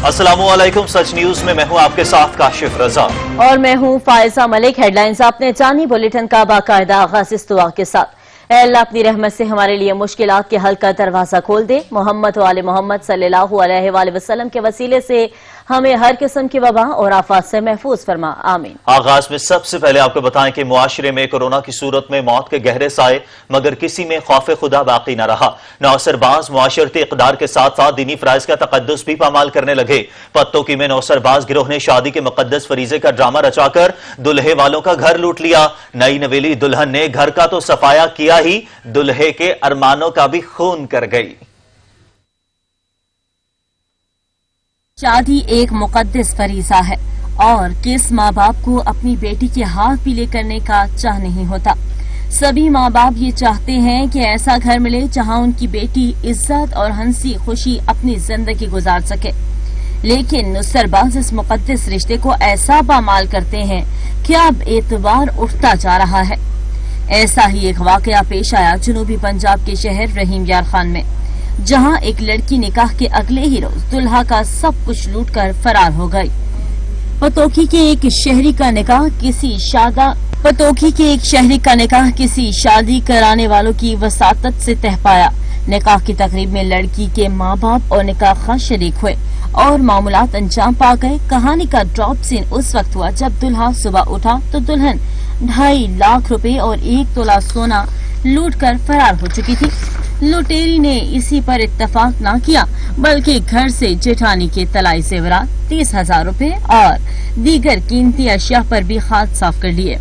अस्सलामु अलैकुम। सच न्यूज में मैं हूं आपके साथ काशिफ रजा और मैं हूं फायजा मलिक। हेडलाइंस अपने जानी बुलेटिन का बाकायदा आगाज इस दुआ के साथ। ऐ अल्लाह अपनी रहमत से हमारे लिए मुश्किलात के हल का दरवाजा खोल दे। मोहम्मद व आले मोहम्मद सल्लल्लाहु अलैहि वसल्लम के वसीले से हमें हर किस्म की वबा और आफात से महफूज फरमा, आमीन। आगाज में सबसे पहले आपको बताएं कि मुआशरे में कोरोना की सूरत में मौत के गहरे साए, मगर किसी में खौफ खुदा बाकी न रहा। नौसरबाज मुआशरती इक़दार के साथ साथ दीनी फराइज का तक़द्दुस भी पामाल करने लगे। पत्तोकी में नौसरबाज गिरोह ने शादी के मुक़द्दस फरीजे का ड्रामा रचाकर दुल्हे वालों का घर लूट लिया। नई नवेली दुल्हन ने घर का तो सफाया किया ही, दुल्हे के अरमानों का भी खून कर गई। शादी एक मुक़द्दस फरीज़ा है और किस माँ बाप को अपनी बेटी के हाथ पीले करने का चाह नहीं होता। सभी माँ बाप ये चाहते हैं कि ऐसा घर मिले जहाँ उनकी बेटी इज्जत और हंसी खुशी अपनी जिंदगी गुजार सके, लेकिन नुसरबाज इस मुक़द्दस रिश्ते को ऐसा पामाल करते हैं कि अब एतबार उठता जा रहा है। ऐसा ही एक वाकया पेश आया जनूबी पंजाब के शहर रहीम यार खान में, जहां एक लड़की निकाह के अगले ही रोज दुल्हा का सब कुछ लूटकर फरार हो गई। पतोकी के एक शहरी का निकाह किसी शादी कराने वालों की वसातत से तह पाया। निकाह की तकरीब में लड़की के माँ बाप और निकाह खां शरीक हुए और मामूलात अंजाम पा गए। कहानी का ड्रॉप सीन उस वक्त हुआ जब दुल्हा सुबह उठा तो दुल्हन 2.5 लाख रुपए और 1 तोला सोना लूटकर फरार हो चुकी थी। लुटेरी ने इसी पर इत्तफाक न किया, बल्कि घर से जेठानी के तलाई जेवरात, 30,000 रुपए और दीगर कीमती अशिया पर भी हाथ साफ कर लिए।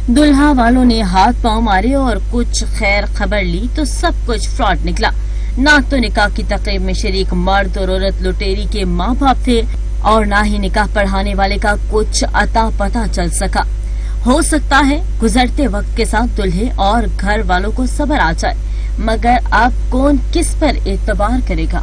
दुल्हा वालों ने हाथ पांव मारे और कुछ खैर खबर ली तो सब कुछ फ्रॉड निकला। ना तो निकाह की तकरीब में शरीक मर्द और औरत लुटेरी के माँ बाप थे और ना ही निकाह पढ़ाने वाले का कुछ अता पता चल सका। हो सकता है गुजरते वक्त के साथ दुल्हे और घर वालों को सब्र आ जाए, मगर अब कौन किस पर एतबार करेगा।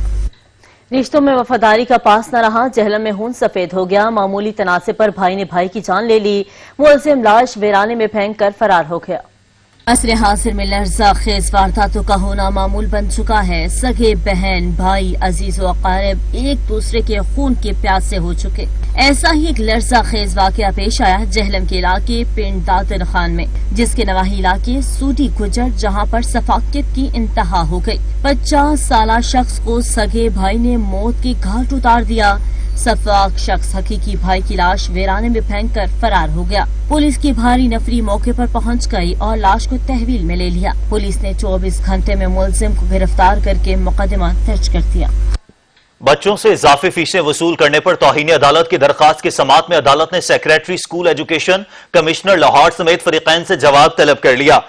रिश्तों में वफादारी का पास न रहा, जहलम में खून सफेद हो गया। मामूली तनाज़े पर भाई ने भाई की जान ले ली। मुलजिम लाश वीराने में फेंक कर फरार हो गया। असर हासिल में लर्जा खेज वारदातों का होना मामूल बन चुका है। सगे बहन भाई अजीज व अकारिब एक दूसरे के खून के प्यासे हो चुके। ऐसा ही एक लर्जा खेज वाकया पेश आया जहलम के इलाके पिंड दादर खान में, जिसके नवाही इलाके सूडी गुजर, जहां पर सफाकियत की इंतहा हो गई। 50 साला शख्स को सगे भाई ने मौत के घाट उतार दिया। सफाक शख्स हकीकी भाई की लाश वीराने में फेंक कर फरार हो गया। पुलिस की भारी नफरी मौके पर पहुंच गई और लाश को तहवील में ले लिया। पुलिस ने 24 घंटे में मुलजिम को गिरफ्तार करके मुकदमा दर्ज कर दिया। बच्चों से इजाफी फीसें वसूल करने पर तौहीन अदालत की दरखास्त की समाअत में अदालत ने secretary school education, commissioner Lahore समेत फरीकैन से जवाब तलब कर लिया।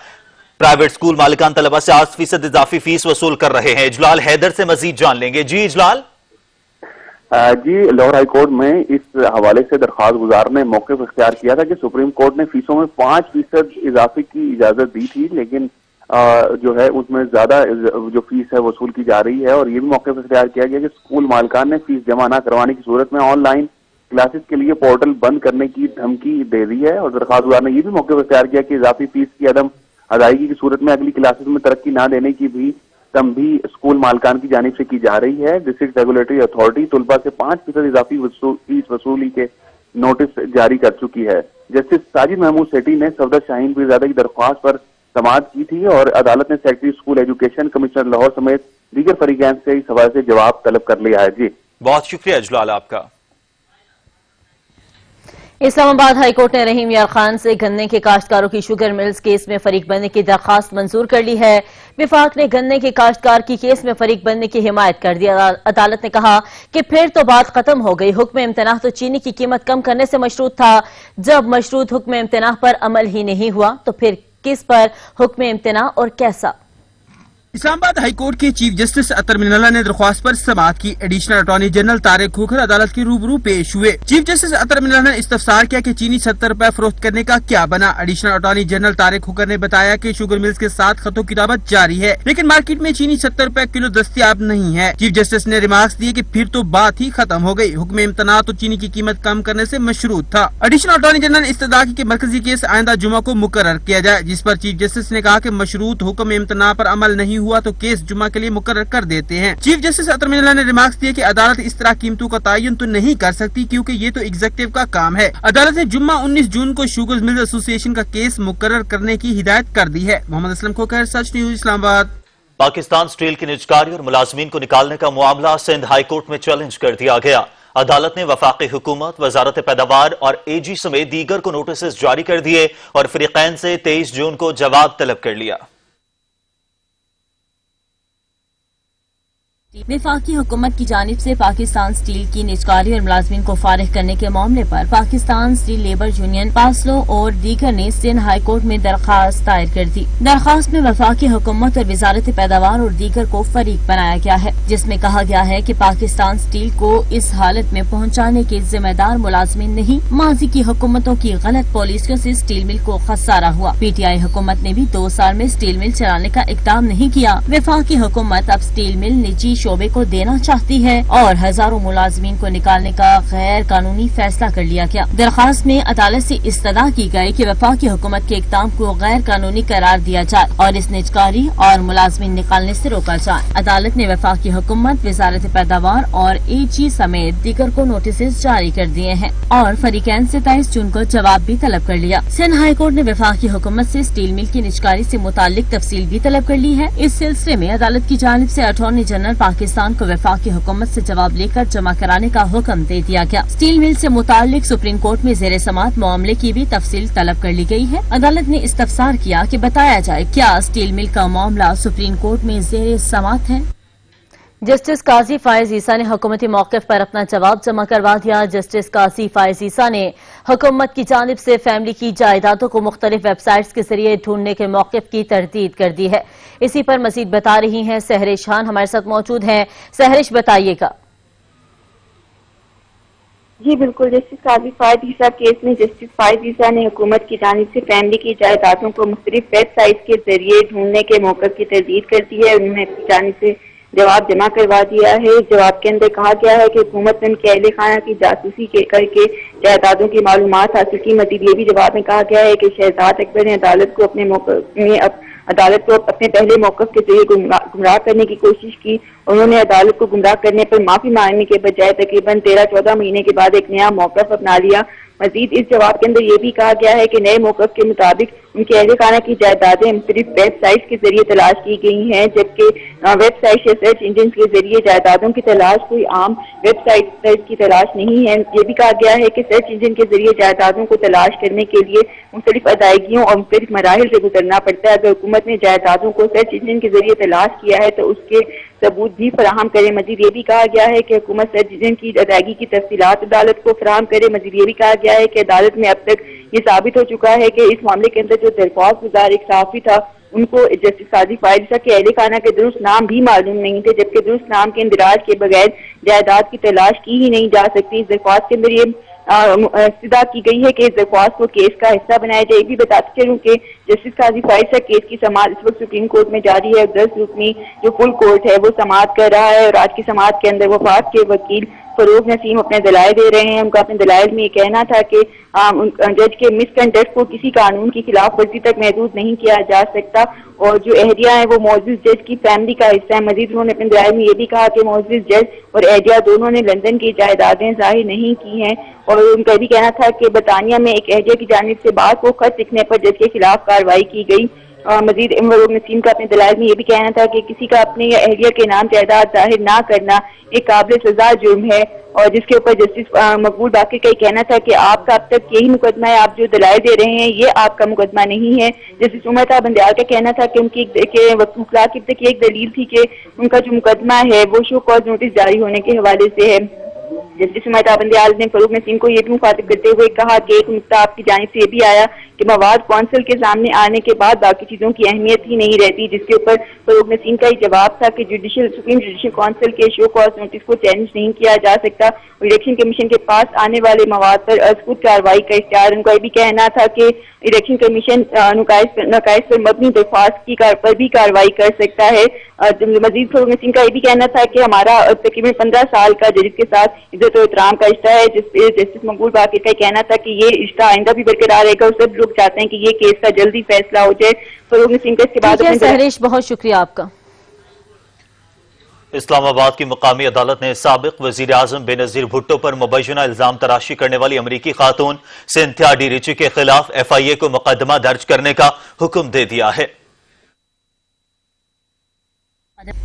प्राइवेट स्कूल मालिकान तलबा से 8% इजाफी फीस वसूल कर रहे हैं। इजलाल हैदर से मजीद जान लेंगे। जी इजलाल। जी, लाहौर हाई कोर्ट में इस हवाले से दरखास्त गुजार ने मौक़िफ़ इख्तियार किया था कि सुप्रीम कोर्ट ने फीसों में 5% इजाफे की इजाजत दी थी, लेकिन जो है उसमें ज्यादा जो फीस है वसूल की जा रही है। और ये भी मौक़िफ़ इख्तियार किया गया कि स्कूल मालिकान ने फीस जमा न करवाने की सूरत में ऑनलाइन क्लासेस के लिए पोर्टल बंद करने की धमकी दे दी है। और दरखास्त गुजार ने ये भी मौक़िफ़ इख्तियार किया कि इजाफी फीस की अदम अदायगी की सूरत में अगली क्लासेस में तरक्की न देने की भी तंबीह स्कूल मालिकान की जानिब से की जा रही है। डिस्ट्रिक्ट रेगुलेटरी अथॉरिटी तुलबा से 5% इजाफी फीस वसूली के नोटिस जारी कर चुकी है। जस्टिस साजिद महमूद सेठी ने सफदर शाहीन पीरजादा की दरख्वास्त पर समाअत की थी और अदालत ने secretary school education, commissioner Lahore समेत दीगर फरीकैन से इस हवाले से जवाब तलब कर लिया है। जी बहुत शुक्रिया इजलाल आपका। इस्लामाबाद हाईकोर्ट ने रहीम यार खान से गन्ने के काश्तकारों की शुगर मिल्स केस में फरीक बनने की दरखास्त मंजूर कर ली है। विफाक ने गन्ने के काश्तकार की केस में फरीक बनने की हिमायत कर दी। अदालत ने कहा कि फिर तो बात खत्म हो गई। हुक्म इम्तनाह तो चीनी की कीमत कम करने से मशरूत था। जब मशरूत हुक्म इम्तनाह पर अमल ही नहीं हुआ तो फिर किस पर हुक्म इम्तनाह और कैसा। इस्लामाबाद हाईकोर्ट के चीफ जस्टिस अतर मिनल्ला ने दरख्वास्त पर समाअत की। Additional attorney general Tariq Khokhar अदालत के रूबरू पेश हुए। चीफ जस्टिस अतर मिनल्ला ने इस्तफसार किया कि चीनी 70 रुपए फरोख्त करने का क्या बना। Additional attorney general Tariq Khokhar ने बताया कि शुगर मिल्स के साथ खतो किताबत जारी है, लेकिन मार्केट में चीनी 70 रुपए किलो दस्तियाब नहीं है। चीफ जस्टिस ने रिमार्क्स दिए कि फिर तो बात ही खत्म हो गई। हुक्म इम्तना तो चीनी की कीमत कम करने से मशरूत था। एडिशनल अटॉर्नी जनरल ने इस्तदा की मरकजी केस आइंदा जुमा को मुकर्रर किया जाए, जिस पर चीफ जस्टिस ने कहा कि मशरूत हुक्म इम्तना पर अमल नहीं हुआ तो केस जुमा के लिए मुकर्रर कर देते हैं। चीफ जस्टिस अतर मिनल्ला ने रिमार्क्स दिए कि अदालत इस तरह कीमतों का तयन तो नहीं कर सकती क्योंकि ये तो एग्जीक्यूटिव का काम है। अदालत ने जुम्मा 19 जून को शुगर्स मिल्स एसोसिएशन का केस मुकर्रर करने की हिदायत कर दी है। मोहम्मद असलम खोखर, सच न्यूज, इस्लामाबाद। पाकिस्तान स्टील की निजकारी और मुलाजमीन को निकालने का मामला सिंध हाई कोर्ट में चैलेंज कर दिया गया। अदालत ने वफाकी हुकूमत, वजारत पैदावार और एजी समेत दीगर को नोटिस जारी कर दिए और फरीकैन से 23 जून को जवाब तलब कर लिया। वफाकी हुकूमत की जानिब से पाकिस्तान स्टील की निजकारी और मुलाजमीन को फारिग करने के मामले पर पाकिस्तान स्टील लेबर यूनियन, पासलो और दीगर ने सिंध हाई कोर्ट में दरखास्त दायर कर दी। दरखास्त में वफाकी हुकूमत और वजारत पैदावार और दीगर को फरीक बनाया गया है, जिसमें कहा गया है कि पाकिस्तान स्टील को इस हालत में पहुँचाने के जिम्मेदार मुलाजमीन नहीं, माजी की हुकूमतों की गलत पॉलिसियों से स्टील मिल को खसारा हुआ। PTI हुकूमत ने भी 2 साल में स्टील मिल चलाने का इकदाम नहीं किया। वफाकी हुकूमत अब स्टील मिल निजी शोबे को देना चाहती है और हजारों मुलाजमीन को निकालने का गैर कानूनी फैसला कर लिया गया। दरखास्त में अदालत से इस्तदा की गई कि वफाकी हुकूमत के इकदाम को गैर कानूनी करार दिया जाए और इस निजकारी और मुलाजमीन निकालने से रोका जाए। अदालत ने वफाकी हुकूमत, वजारत पैदावार और AG समेत दीगर को नोटिस जारी कर दिए हैं और फरीकैन से 23 जून को जवाब भी तलब कर लिया। सिंध हाई कोर्ट ने वफाकी हुकूमत से स्टील मिल की निजकारी से मुतालिक तफसील भी तलब कर ली है। इस सिलसिले में अदालत की जानिब से अटॉर्नी जनरल पाकिस्तान को वफाकी हुकूमत से जवाब लेकर जमा कराने का हुक्म दे दिया गया। स्टील मिल से मुतालिक सुप्रीम कोर्ट में ज़ेरे समाअत मामले की भी तफसील तलब कर ली गई है। अदालत ने इस्तफसार किया कि बताया जाए क्या स्टील मिल का मामला सुप्रीम कोर्ट में ज़ेरे समाअत है। जस्टिस काजी फायज ईसा ने हुकूमती मौक़िफ़ पर अपना जवाब जमा करवा दिया। जस्टिस काजी फायज ईसा ने हुकूमत की जानिब से फैमिली की जायदादों को मुख्तलिफ वेबसाइट्स के जरिए ढूंढने के मौक़िफ़ की तरदीद कर दी है। इसी पर मजीद बता रही हैं सहरिश खान, हमारे साथ मौजूद हैं। सहरिश, बताइएगा। जी बिल्कुल, जस्टिस काजी फायज ईसा केस में जस्टिस फायज ईसा ने हुकूमत की जानिब से फैमिली की जायदादों को मुख्तलिफ वेबसाइट्स के जरिए ढूंढने के मौक़िफ़ की तरदीद कर दी है। उन्होंने अपनी जानिब से जवाब जमा करवा दिया है। जवाब के अंदर कहा गया है कि हुकूमत ने उनके अहले खाना की जासूसी करके जायदादों की मालूमात हासिल की। मजीद ये भी जवाब में कहा गया है कि शहजाद अकबर ने अदालत को अपने पहले मौक़िफ़ के जरिए गुमराह करने की कोशिश की। उन्होंने अदालत को गुमराह करने पर माफी मांगने के बजाय तकरीबन 13-14 महीने के बाद एक नया मौक़िफ़ अपना लिया। मजीद इस जवाब के अंदर ये भी कहा गया है कि नए मौक़िफ़ के मुताबिक उनके अहले खाना की जायदादें मुख्तलिफ वेबसाइट्स के जरिए तलाश की गई हैं, जबकि वेबसाइट या सर्च इंजन के जरिए जायदादों की तलाश कोई आम वेबसाइट की तलाश नहीं है। ये भी कहा गया है कि सर्च इंजन के जरिए जायदादों को तलाश करने के लिए मुख्तलिफ अदायगियों और मुख्तलिफ मराहिल से गुजरना पड़ता है। अगर हुकूमत ने जायदादों को सर्च इंजन के जरिए तलाश किया है तो उसके सबूत भी फराहम करे। मजीद ये भी कहा गया है कि हुकूमत सर्च इंजन की अदायगी की तफसीलात अदालत को फराहम करे। मजीद ये भी कहा गया है कि अदालत में अब तक ये साबित हो चुका है कि इस मामले के अंदर जो दरख्वास्त गुजार एक सहाफ़ी था उनको जस्टिस काजी फायज ईसा के अहले खाना के दुरुस्त नाम भी मालूम नहीं थे, जबकि दुरुस्त नाम के इंदिराज के बगैर जायदाद की तलाश की ही नहीं जा सकती। इस दरख्वास्त के अंदर ये इस्तदा की गई है कि इस दरख्वास्त को केस का हिस्सा बनाया जाए। भी बताते चलूं कि जस्टिस काजी फायज ईसा केस की समाअत इस वक्त सुप्रीम कोर्ट में जारी है। 10 रुकनी जो फुल कोर्ट है वो समाअत कर रहा है और आज की समाअत के अंदर वफाक के वकील फरोग नसीम अपने दलाइल दे रहे हैं। उनका अपने दलाइल में ये कहना था कि जज के मिसकंडक्ट को किसी कानून की खिलाफ वर्जी तक महदूद नहीं किया जा सकता और जो अहलिया है वो मौजूद जज की फैमिली का हिस्सा है। मजीद उन्होंने अपने दलाइल में ये भी कहा कि मौजूद जज और अहलिया दोनों ने लंदन की जायदादें जाहिर नहीं की हैं और उनका भी कहना था कि बरतानिया में एक अहलिया की जानिब से बार को खत लिखने पर जज के खिलाफ कार्रवाई की गई। मजीद फरोग नसीम का अपने दलाइल में ये भी कहना था कि किसी का अपने या अहलिया के नाम जायदाद जाहिर ना करना एक काबिल सजा जुर्म है और जिसके ऊपर जस्टिस मकबूल बाकी का कहना था कि आपका अब तक यही मुकदमा है, आप जो दलाइल दे रहे हैं ये आपका मुकदमा नहीं है। जस्टिस उमर बंदियाल का कहना था कि उनकी वकील की अब तक एक दलील थी कि उनका जो मुकदमा है वो शो कॉज नोटिस जारी होने के हवाले से है। जस्टिस उमर बंदियाल ने फरूक नसीम को ये भी मुखातिब करते हुए कहा कि एक नुकता आपकी जानिब से ये भी आया कि मवाद कौंसिल के सामने आने के बाद बाकी चीजों की अहमियत ही नहीं रहती, जिसके ऊपर फरूक नसीम का ये जवाब था कि सुप्रीम जुडिशल काउंसिल के शो कॉज नोटिस को चैलेंज नहीं किया जा सकता। इलेक्शन कमीशन के पास आने वाले मवाद पर अज़ कार्रवाई का इख्तियार। उनका ये भी कहना था कि इलेक्शन कमीशन नकाइस पर मबनी दरख्वास्त पर भी कार्रवाई कर सकता है। मजीद फरूक नसीम का ये भी कहना था कि हमारा तकरीबन 15 साल का जज के साथ इज्जत और एहतराम का रिश्ता है। जस्टिस मकबूल बाकी का कहना था कि ये रिश्ता आइंदा भी बरकरार रहेगा और सब लोग चाहते हैं कि ये केस का जल्दी फैसला हो जाए। फरूक नसीम का इसके बाद सहरिश, बहुत शुक्रिया आपका। اسلام آباد کی مقامی عدالت نے سابق وزیر اعظم بے نظیر بھٹو پر مبینہ الزام تراشی کرنے والی امریکی خاتون سینتھیا ڈی ریچی کے خلاف FIA کو مقدمہ درج کرنے کا حکم دے دیا ہے۔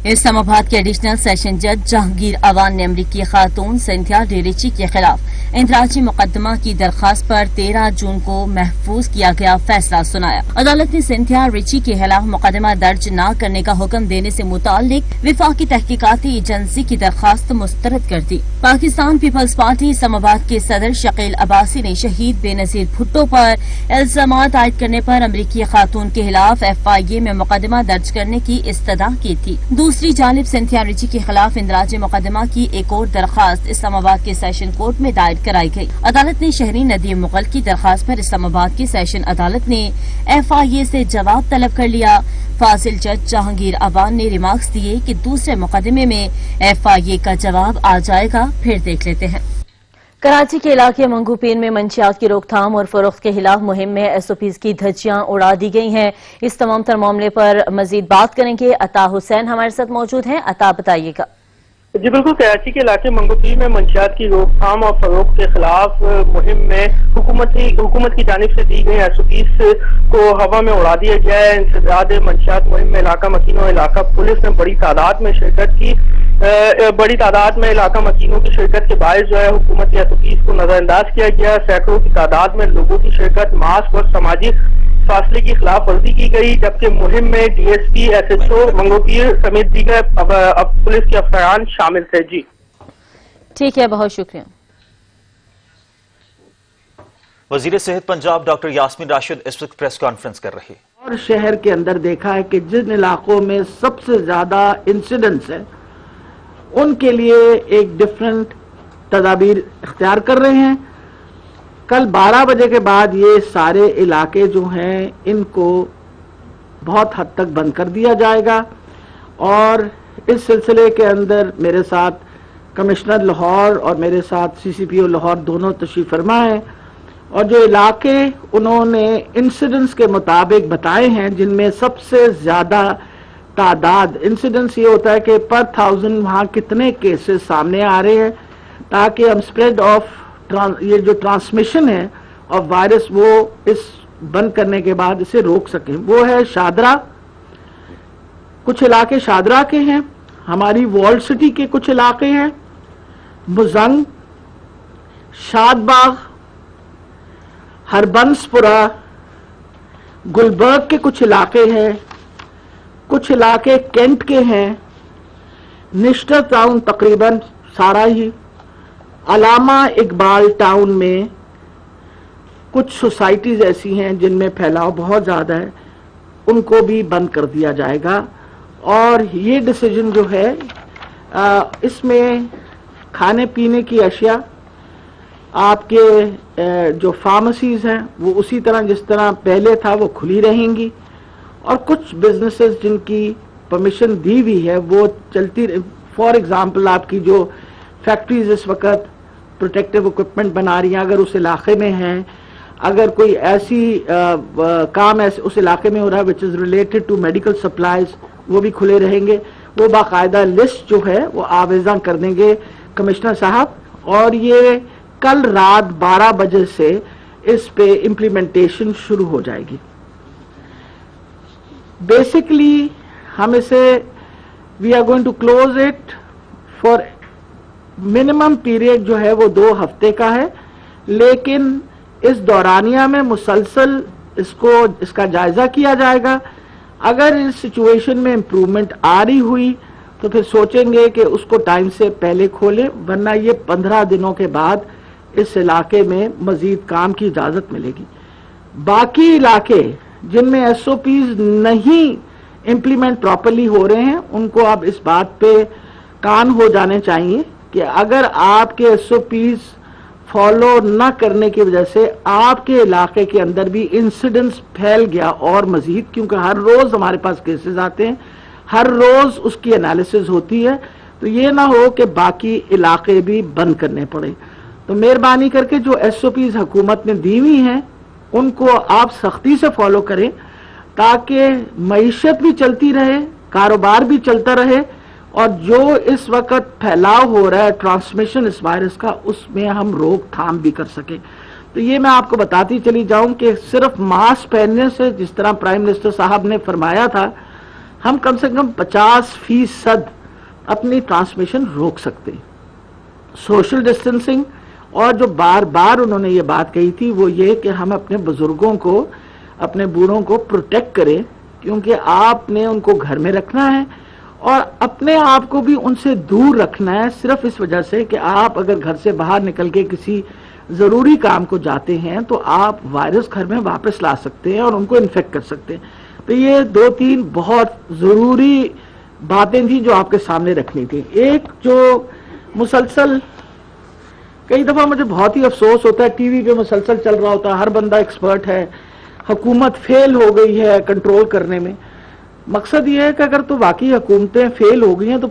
اسلام آباد کے ایڈیشنل سیشن جج جہانگیر اوان نے امریکی خاتون سینتھیا ڈی ریچی کے خلاف اندراجی مقدمہ کی درخواست پر 13 جون کو محفوظ کیا گیا فیصلہ سنایا۔ عدالت نے سینتھیا ریچی کے خلاف مقدمہ درج نہ کرنے کا حکم دینے سے متعلق وفاقی تحقیقاتی ایجنسی کی درخواست مسترد کر دی۔ پاکستان پیپلز پارٹی اسلام آباد کے صدر شکیل عباسی نے شہید بے نظیر بھٹو پر الزامات عائد کرنے پر امریکی خاتون کے خلاف FIA میں مقدمہ درج کرنے کی استدعا کی تھی۔ دوسری جانب سینتھیا ریچی کے خلاف اندراج مقدمہ کی ایک اور درخواست اسلام آباد کے سیشن کورٹ میں دائر کرائی گئی۔ عدالت نے شہری ندیم مغل کی درخواست پر اسلام آباد کی سیشن عدالت نے FIA سے جواب طلب کر لیا۔ فاضل جج جہانگیر اوان نے ریمارکس دیے کہ دوسرے مقدمے میں FIA کا جواب آ جائے گا، پھر دیکھ لیتے ہیں۔ کراچی کے علاقے منگوپین میں منشیات کی روک تھام اور فروخت کے خلاف مہم میں SOPs کی دھجیاں اڑا دی گئی ہیں۔ اس تمام تر معاملے پر مزید بات کریں گے عطا حسین ہمارے ساتھ موجود ہیں۔ عطا بتائیے گا۔ جی بالکل، کراچی کے علاقے منگوپین میں منشیات کی روک تھام اور فروخت کے خلاف مہم میں حکومت کی جانب سے دی گئی SOPs کو ہوا میں اڑا دیا گیا ہے۔ انسداد منشیات مہم میں علاقہ مکینوں اور علاقہ پولیس نے بڑی تعداد میں شرکت کی۔ علاقہ مکینوں کی شرکت کے باعث جو ہے حکومت کی SOPs کو نظر انداز کیا گیا۔ سینکڑوں کی تعداد میں لوگوں کی شرکت، ماسک اور سماجی فاصلے کی خلاف ورزی کی گئی، جبکہ مہم میں DSP SHO منگوپیر سمیت دیگر پولیس کے افسران شامل تھے۔ جی ٹھیک ہے، بہت شکریہ۔ وزیر صحت پنجاب ڈاکٹر یاسمین راشد اس وقت پریس کانفرنس کر رہی ہے۔ اور شہر کے اندر دیکھا ہے کہ جن علاقوں میں سب سے زیادہ انسیڈنٹس ہیں ان کے لیے ایک ڈیفرنٹ تدابیر اختیار کر رہے ہیں۔ کل 12 بجے کے بعد یہ سارے علاقے جو ہیں ان کو بہت حد تک بند کر دیا جائے گا، اور اس سلسلے کے اندر میرے ساتھ کمشنر لاہور اور میرے ساتھ CCPO لاہور دونوں تشریف فرما ہیں، اور جو علاقے انہوں نے انسیڈنٹس کے مطابق بتائے ہیں جن میں سب سے زیادہ تعداد انسیڈنٹس یہ ہوتا ہے کہ پر 1000 وہاں کتنے کیسز سامنے آ رہے ہیں، تاکہ ہم سپریڈ آف یہ جو ٹرانسمیشن ہے اور وائرس وہ اس بند کرنے کے بعد اسے روک سکیں۔ وہ ہے شادرہ، کچھ علاقے شادرہ کے ہیں، ہماری وال سٹی کے کچھ علاقے ہیں، مزنگ، شاد باغ، ہربنس پورہ، گلبرگ کے کچھ علاقے ہیں، کچھ علاقے کینٹ کے ہیں، نشٹر ٹاؤن تقریباً سارا ہی، علامہ اقبال ٹاؤن میں کچھ سوسائٹیز ایسی ہیں جن میں پھیلاؤ بہت زیادہ ہے، ان کو بھی بند کر دیا جائے گا۔ اور یہ ڈیسیجن جو ہے اس میں کھانے پینے کی اشیاء، آپ کے جو فارمیسیز ہیں وہ اسی طرح جس طرح پہلے تھا وہ کھلی رہیں گی، اور کچھ بزنسز جن کی پرمیشن دی ہوئی ہے وہ چلتی، فار ایگزامپل آپ کی جو فیکٹریز اس وقت پروٹیکٹیو اکوپمنٹ بنا رہی ہیں، اگر اس علاقے میں ہیں، اگر کوئی ایسی کام اس علاقے میں ہو رہا ہے which is related to medical supplies، وہ بھی کھلے رہیں گے۔ وہ باقاعدہ لسٹ جو ہے وہ آویزاں کر دیں گے کمشنر صاحب، اور یہ کل رات 12 بجے سے اس پہ امپلیمنٹیشن شروع ہو جائے گی۔ بیسکلی ہم اسے we are going to close it for minimum period جو ہے وہ 2 ہفتے کا ہے، لیکن اس دورانیہ میں مسلسل اس کا جائزہ کیا جائے گا۔ اگر اس سچویشن میں امپرومنٹ آ رہی ہوئی تو پھر سوچیں گے کہ اس کو ٹائم سے پہلے کھولیں، ورنہ یہ 15 دنوں کے بعد اس علاقے میں مزید کام کی اجازت ملے گی۔ باقی علاقے جن میں SOPs نہیں امپلیمنٹ پراپرلی ہو رہے ہیں ان کو اب اس بات پہ کان ہو جانے چاہیے کہ اگر آپ کے SOPs فالو نہ کرنے کی وجہ سے آپ کے علاقے کے اندر بھی انسیڈنٹس پھیل گیا اور مزید، کیونکہ ہر روز ہمارے پاس کیسز آتے ہیں، ہر روز اس کی انالیسز ہوتی ہے، تو یہ نہ ہو کہ باقی علاقے بھی بند کرنے پڑے۔ تو مہربانی کر کے جو SOPs حکومت نے دی ہوئی ہیں ان کو آپ سختی سے فالو کریں، تاکہ معیشت بھی چلتی رہے، کاروبار بھی چلتا رہے، اور جو اس وقت پھیلاؤ ہو رہا ہے ٹرانسمیشن اس وائرس کا، اس میں ہم روک تھام بھی کر سکیں. تو یہ میں آپ کو بتاتی چلی جاؤں کہ صرف ماسک پہننے سے، جس طرح پرائم منسٹر صاحب نے فرمایا تھا، ہم کم سے کم 50% اپنی ٹرانسمیشن روک سکتے ہیں. سوشل ڈسٹینسنگ، اور جو بار بار انہوں نے یہ بات کہی تھی وہ یہ کہ ہم اپنے بزرگوں کو، اپنے بوڑھوں کو پروٹیکٹ کریں، کیونکہ آپ نے ان کو گھر میں رکھنا ہے اور اپنے آپ کو بھی ان سے دور رکھنا ہے، صرف اس وجہ سے کہ آپ اگر گھر سے باہر نکل کے کسی ضروری کام کو جاتے ہیں تو آپ وائرس گھر میں واپس لا سکتے ہیں اور ان کو انفیکٹ کر سکتے ہیں. تو یہ 2-3 بہت ضروری باتیں تھیں جو آپ کے سامنے رکھنی تھی. ایک جو مسلسل، کئی دفعہ مجھے بہت ہی افسوس ہوتا ہے، ٹی وی پہ مسلسل چل رہا ہوتا ہے، ہر بندہ ایکسپرٹ ہے، حکومت فیل ہو گئی ہے کنٹرول کرنے میں. مقصد یہ ہے کہ اگر تو واقعی حکومتیں فیل ہو گئی ہیں تو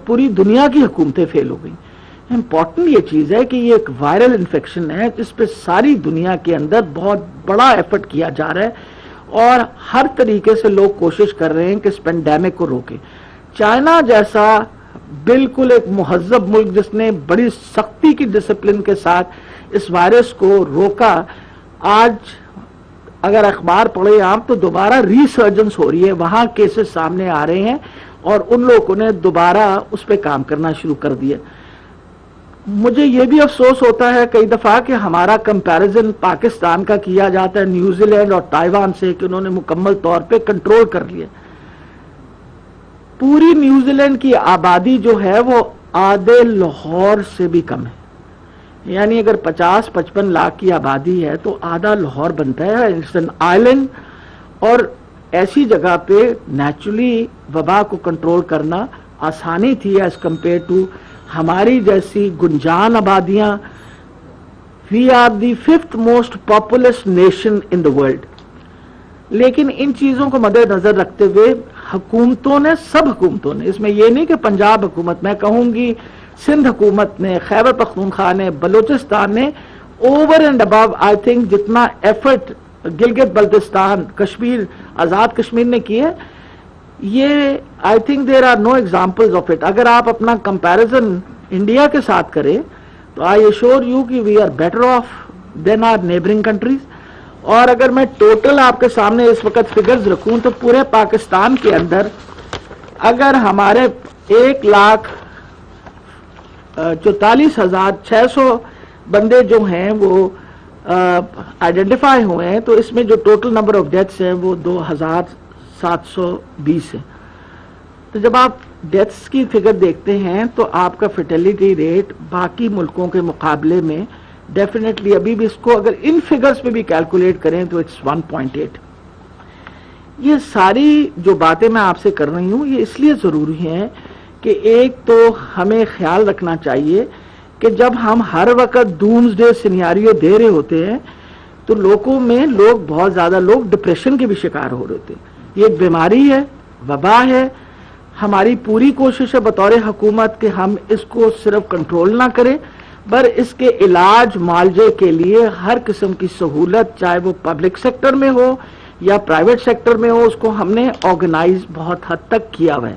پوری دنیا کی حکومتیں فیل ہو گئی. امپورٹنٹ یہ چیز ہے کہ یہ ایک وائرل انفیکشن ہے جس پہ ساری دنیا کے اندر بہت بڑا ایفرٹ کیا جا رہا ہے اور ہر طریقے سے لوگ کوشش کر رہے ہیں کہ اس پینڈیمک کو روکیں. چائنا جیسا بالکل ایک مہذب ملک جس نے بڑی سختی کی ڈسپلن کے ساتھ اس وائرس کو روکا، آج اگر اخبار پڑھے آپ تو دوبارہ ریسرجنس ہو رہی ہے، وہاں کیسز سامنے آ رہے ہیں اور ان لوگوں نے دوبارہ اس پہ کام کرنا شروع کر دیا. مجھے یہ بھی افسوس ہوتا ہے کئی دفعہ کہ ہمارا کمپیریزن پاکستان کا کیا جاتا ہے نیوزی لینڈ اور تائیوان سے کہ انہوں نے مکمل طور پہ کنٹرول کر لیا. پوری نیوزی لینڈ کی آبادی جو ہے وہ آدھے لاہور سے بھی کم ہے، یعنی اگر 50-55 لاکھ کی آبادی ہے تو آدھا لاہور بنتا ہے. اٹس این آئلینڈ، اور ایسی جگہ پہ نیچرلی وبا کو کنٹرول کرنا آسانی تھی ایز کمپیئر ٹو ہماری جیسی گنجان آبادیاں. We are the 5th most populous nation in the world. لیکن ان چیزوں کو مد نظر رکھتے ہوئے حکومتوں نے، سب حکومتوں نے، اس میں یہ نہیں کہ پنجاب حکومت، میں کہوں گی سندھ حکومت نے، خیبر پختونخوا نے، بلوچستان نے، over and above I think جتنا ایفرٹ گلگت بلتستان، کشمیر، آزاد کشمیر نے کی ہے، یہ I think there are no examples of it. اگر آپ اپنا کمپیریزن انڈیا کے ساتھ کریں تو آئی ایشور یو کہ we are better off than our neighbouring countries. اور اگر میں ٹوٹل آپ کے سامنے اس وقت فگرز رکھوں تو پورے پاکستان کے اندر اگر ہمارے 1,44,600 بندے جو ہیں وہ آئیڈینٹیفائی ہوئے ہیں تو اس میں جو ٹوٹل نمبر آف ڈیتھس ہیں وہ 2,720 ہیں. تو جب آپ ڈیتھس کی فگر دیکھتے ہیں تو آپ کا فرٹیلیٹی ریٹ باقی ملکوں کے مقابلے میں ڈیفینیٹلی ابھی بھی اس کو اگر ان فگرز پہ بھی کیلکولیٹ کریں تو اٹس 1.8. یہ ساری جو باتیں میں آپ سے کر رہی ہوں یہ اس لیے ضروری ہیں کہ ایک تو ہمیں خیال رکھنا چاہیے کہ جب ہم ہر وقت ڈومز ڈے سینیریو دے رہے ہوتے ہیں تو لوگوں میں بہت زیادہ لوگ ڈپریشن کے بھی شکار ہو رہے ہوتے ہیں. یہ ایک بیماری ہے، وبا ہے. ہماری پوری کوشش ہے بطور حکومت کہ ہم اس کو صرف کنٹرول نہ کریں، پر اس کے علاج معالجے کے لیے ہر قسم کی سہولت، چاہے وہ پبلک سیکٹر میں ہو یا پرائیویٹ سیکٹر میں ہو، اس کو ہم نے آرگنائز بہت حد تک کیا ہوا ہے.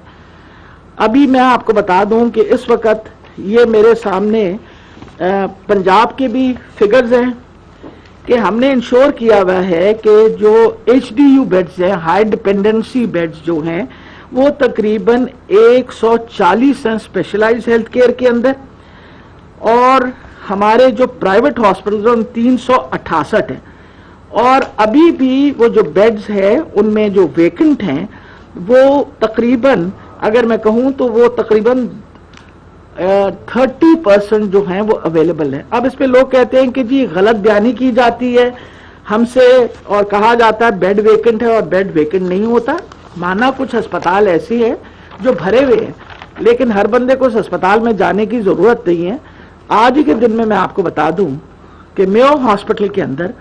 ابھی میں آپ کو بتا دوں کہ اس وقت یہ میرے سامنے پنجاب کے بھی فگرز ہیں کہ ہم نے انشور کیا ہوا ہے کہ جو HDU بیڈز ہیں، ہائی ڈپینڈنسی بیڈز جو ہیں، وہ تقریباً 140 ہیں اسپیشلائز ہیلتھ کیئر کے اندر، اور ہمارے جو پرائیویٹ ہاسپٹلز ہیں 368 ہیں. اور ابھی بھی وہ جو بیڈز ہیں ان میں جو ویکنٹ ہیں وہ تقریباً اگر میں کہوں تو وہ تقریباً 30% جو ہیں وہ اویلیبل ہیں. اب اس پہ لوگ کہتے ہیں کہ جی غلط بیانی کی جاتی ہے ہم سے اور کہا جاتا ہے بیڈ ویکنٹ ہے، اور بیڈ ویکنٹ نہیں ہوتا. مانا کچھ ہسپتال ایسی ہے جو بھرے ہوئے ہیں، لیکن ہر بندے کو اس ہسپتال میں جانے کی ضرورت نہیں ہے. آج ہی کے دن میں آپ کو بتا دوں کہ میو ہاسپٹل کے اندر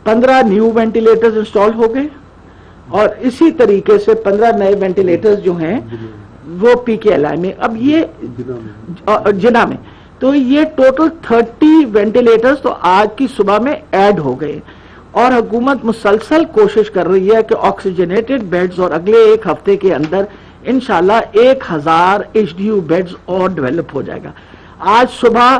15 نیو وینٹیلیٹرز انسٹال ہو گئے، اور اسی طریقے سے 15 نئے وینٹیلیٹرز جو ہیں وہ PKLI میں، اب یہ جنا میں، تو یہ ٹوٹل 30 وینٹیلیٹرز تو آج کی صبح میں ایڈ ہو گئے. اور حکومت مسلسل کوشش کر رہی ہے کہ آکسیجنیٹڈ بیڈز اور اگلے ایک ہفتے کے اندر इंशाल्लाह 1000 HDU बेड्स और डेवलप हो जाएगा। आज सुबह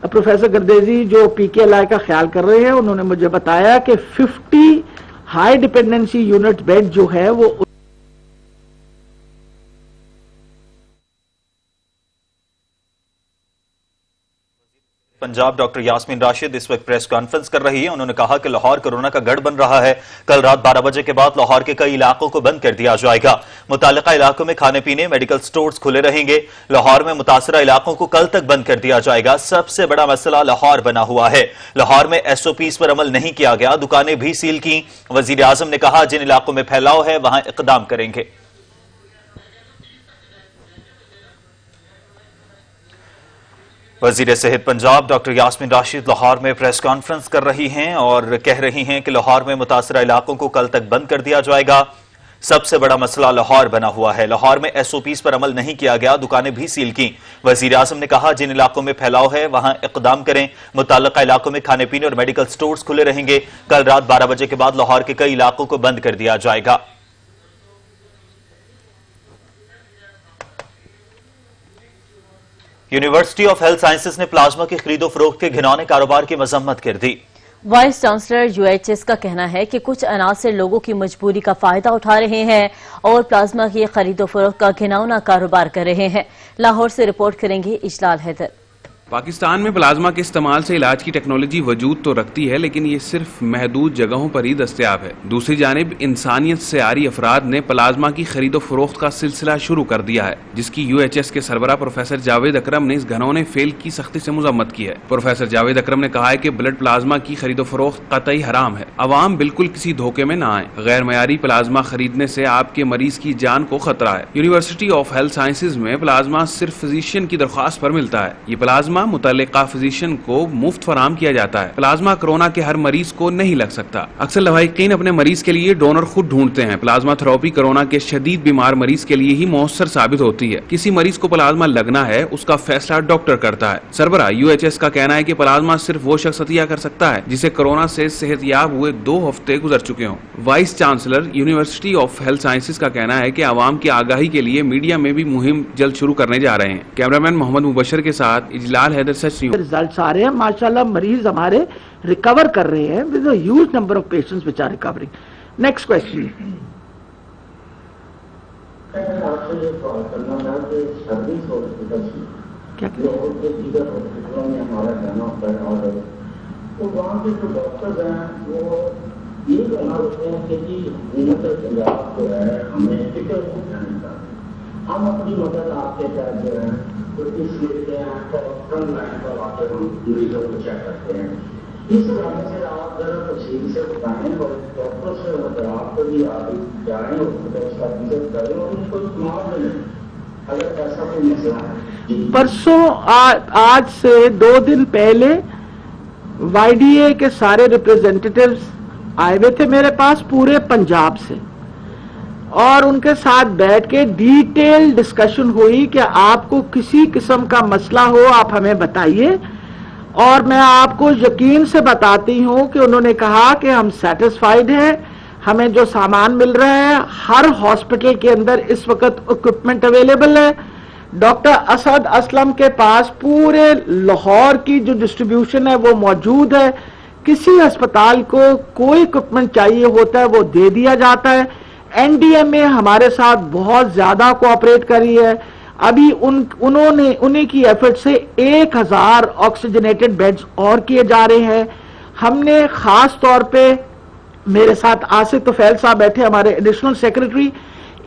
प्रोफेसर गर्देजी जो PKLI का ख्याल कर रहे हैं, उन्होंने मुझे बताया कि 50 हाई डिपेंडेंसी यूनिट बेड जो है वो पंजाब डॉक्टर यास्मीन राशिद इस वक्त प्रेस कॉन्फ्रेंस कर रही है। उन्होंने कहा कि लाहौर कोरोना का गढ़ बन रहा है। कल रात 12 बजे के बाद लाहौर के कई इलाकों को बंद कर दिया जाएगा। मुतालिका इलाकों में खाने पीने, मेडिकल स्टोर्स खुले रहेंगे। लाहौर में मुतासरा इलाकों को कल तक बंद कर दिया जाएगा। सबसे बड़ा मसला लाहौर बना हुआ है। लाहौर में SOPs पर अमल नहीं किया गया, दुकानें भी सील की। वजीर आजम ने कहा जिन इलाकों में फैलाव है वहां इकदाम करेंगे। वजीर सेहत पंजाब डॉक्टर यास्मीन राशिद लाहौर में प्रेस कॉन्फ्रेंस कर रही हैं और कह रही हैं कि लाहौर में मुतासरा इलाकों को कल तक बंद कर दिया जाएगा। सबसे बड़ा मसला लाहौर बना हुआ है। लाहौर में SOPs पर अमल नहीं किया गया, दुकानें भी सील की। वजीर आजम ने कहा जिन इलाकों में फैलाव है वहां इकदाम करें। मुताल्लिका इलाकों में खाने पीने और मेडिकल स्टोर्स खुले रहेंगे। कल रात 12 बजे के बाद लाहौर के कई इलाकों को बंद कर दिया जाएगा। यूनिवर्सिटी ऑफ हेल्थ साइंसेज ने प्लाज्मा की खरीदो फरोख्त के घिनौने कारोबार की मजम्मत कर दी। वाइस चांसलर UHS का कहना है कि कुछ अनासर लोगों की मजबूरी का फायदा उठा रहे हैं और प्लाज्मा की खरीदो फरोख्त का घिनौना कारोबार कर रहे हैं। लाहौर से रिपोर्ट करेंगे इजलाल हैदर। पाकिस्तान में प्लाज्मा के इस्तेमाल से इलाज की टेक्नोलॉजी वजूद तो रखती है, लेकिन ये सिर्फ महदूद जगहों पर ही दस्तयाब है। दूसरी जानिब इंसानियत से आरी अफराद ने प्लाज्मा की खरीदो फरोख्त का सिलसिला शुरू कर दिया है, जिसकी UHS के सरबराह प्रोफेसर जावेद अकरम ने इस घनौने फेल की सख्ती से मजम्मत की है। प्रोफेसर जावेद अकरम ने कहा है कि ब्लड प्लाज्मा की खरीदो फरोख्त कतई हराम है। अवाम बिल्कुल किसी धोखे में न आए। गैर मयारी प्लाज्मा खरीदने से आपके मरीज की जान को खतरा है। यूनिवर्सिटी ऑफ हेल्थ साइंसेज में प्लाज्मा सिर्फ फिजिशियन की दरख्वास्त पर मिलता है। ये प्लाज्मा मुतल्लिका फिजिशियन को मुफ्त फराहम किया जाता है। प्लाज्मा कोरोना के हर मरीज को नहीं लग सकता। अक्सर लवाहिकीन अपने मरीज के लिए डोनर खुद ढूंढते हैं। प्लाज्मा थेरेपी कोरोना के शदीद बीमार मरीज के लिए ही मौसर साबित होती है। किसी मरीज को प्लाज्मा लगना है, उसका फैसला डॉक्टर करता है। सरबराह UHS का कहना है कि प्लाज्मा सिर्फ वो शख्स अतिया कर सकता है जिसे कोरोना से सेहतयाब हुए 2 हफ्ते गुजर चुके हों। Vice chancellor university of health sciences का कहना है कि आवाम की आगाही के लिए मीडिया में भी मुहिम जल्द शुरू करने जा रहे हैं। कैमरामैन मोहम्मद मुबशर के साथ इजलाल हैदर, सच न्यूज़। रिजल्ट्स आ रहे हैं माशाल्लाह, मरीज हमारे रिकवर कर रहे हैं with a huge number of patients which are recovering. Next question. क्या तो वहाँ के जो डॉक्टर्स हैं वो ये कहना होते हैं कि हुकूमत पंजाब जो है हमें फिक्र नहीं करता। हम अपनी मदद आपके तहत जो है कुछ लेते हैं तो फ्रंट लाइन पर आकर हम मरीजों को चेक करते हैं। इस वजह से आप जरा तफसील से बताएं और डॉक्टर से अगर आप कभी आप जाएँ और उसका विजिट करें और उनको इस्तेमाल मिले अगर ऐसा कोई मसला है। परसों आज से 2 दिन पहले YDA के सारे रिप्रेजेंटेटिव्स आए हुए थे मेरे पास पूरे पंजाब से, और उनके साथ बैठ के डिटेल डिस्कशन हुई कि आपको किसी किस्म का मसला हो आप हमें बताइए। और मैं आपको यकीन से बताती हूं कि उन्होंने कहा कि हम सेटिस्फाइड हैं, हमें जो सामान मिल रहा है, हर हॉस्पिटल के अंदर इस वक्त इक्विपमेंट अवेलेबल है। डॉक्टर असद असलम के पास पूरे लाहौर की जो डिस्ट्रीब्यूशन है वो मौजूद है। किसी अस्पताल को कोई इक्विपमेंट चाहिए होता है वो दे दिया जाता है। NDMA हमारे साथ बहुत ज्यादा कोऑपरेट कर रही है। अभी उन्हीं की एफर्ट से 1000 ऑक्सीजनेटेड बेड्स और किए जा रहे हैं। हमने खास तौर पे मेरे साथ आसिफ तुफैल साहब बैठे, हमारे एडिशनल सेक्रेटरी,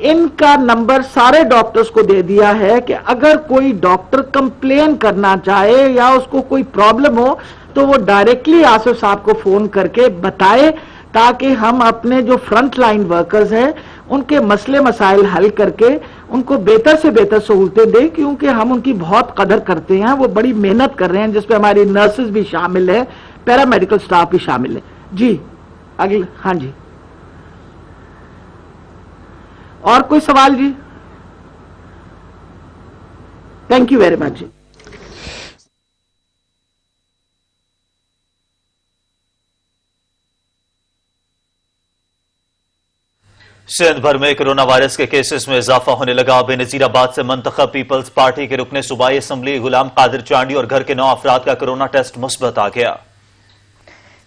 इनका नंबर सारे डॉक्टर्स को दे दिया है कि अगर कोई डॉक्टर कंप्लेन करना चाहे या उसको कोई प्रॉब्लम हो तो वो डायरेक्टली आसिफ साहब को फोन करके बताए, ताकि हम अपने जो फ्रंट लाइन वर्कर्स हैं उनके मसले मसाइल हल करके उनको बेहतर से बेहतर सहूलतें दें, क्योंकि हम उनकी बहुत कदर करते हैं। वो बड़ी मेहनत कर रहे हैं जिसपे हमारी नर्सेज भी शामिल है, पैरामेडिकल स्टाफ भी शामिल है। जी अगले, हाँ जी, और कोई सवाल जी? थैंक यू वेरी मच जी। सिंध भर में कोरोना वायरस के केसेस में इजाफा होने लगा। बेनजीराबाद से मंतखब पीपल्स पार्टी के रुकने सूबाई असम्बली गुलाम कादिर चांडी और घर के 9 अफराद का कोरोना टेस्ट मुस्बत आ गया।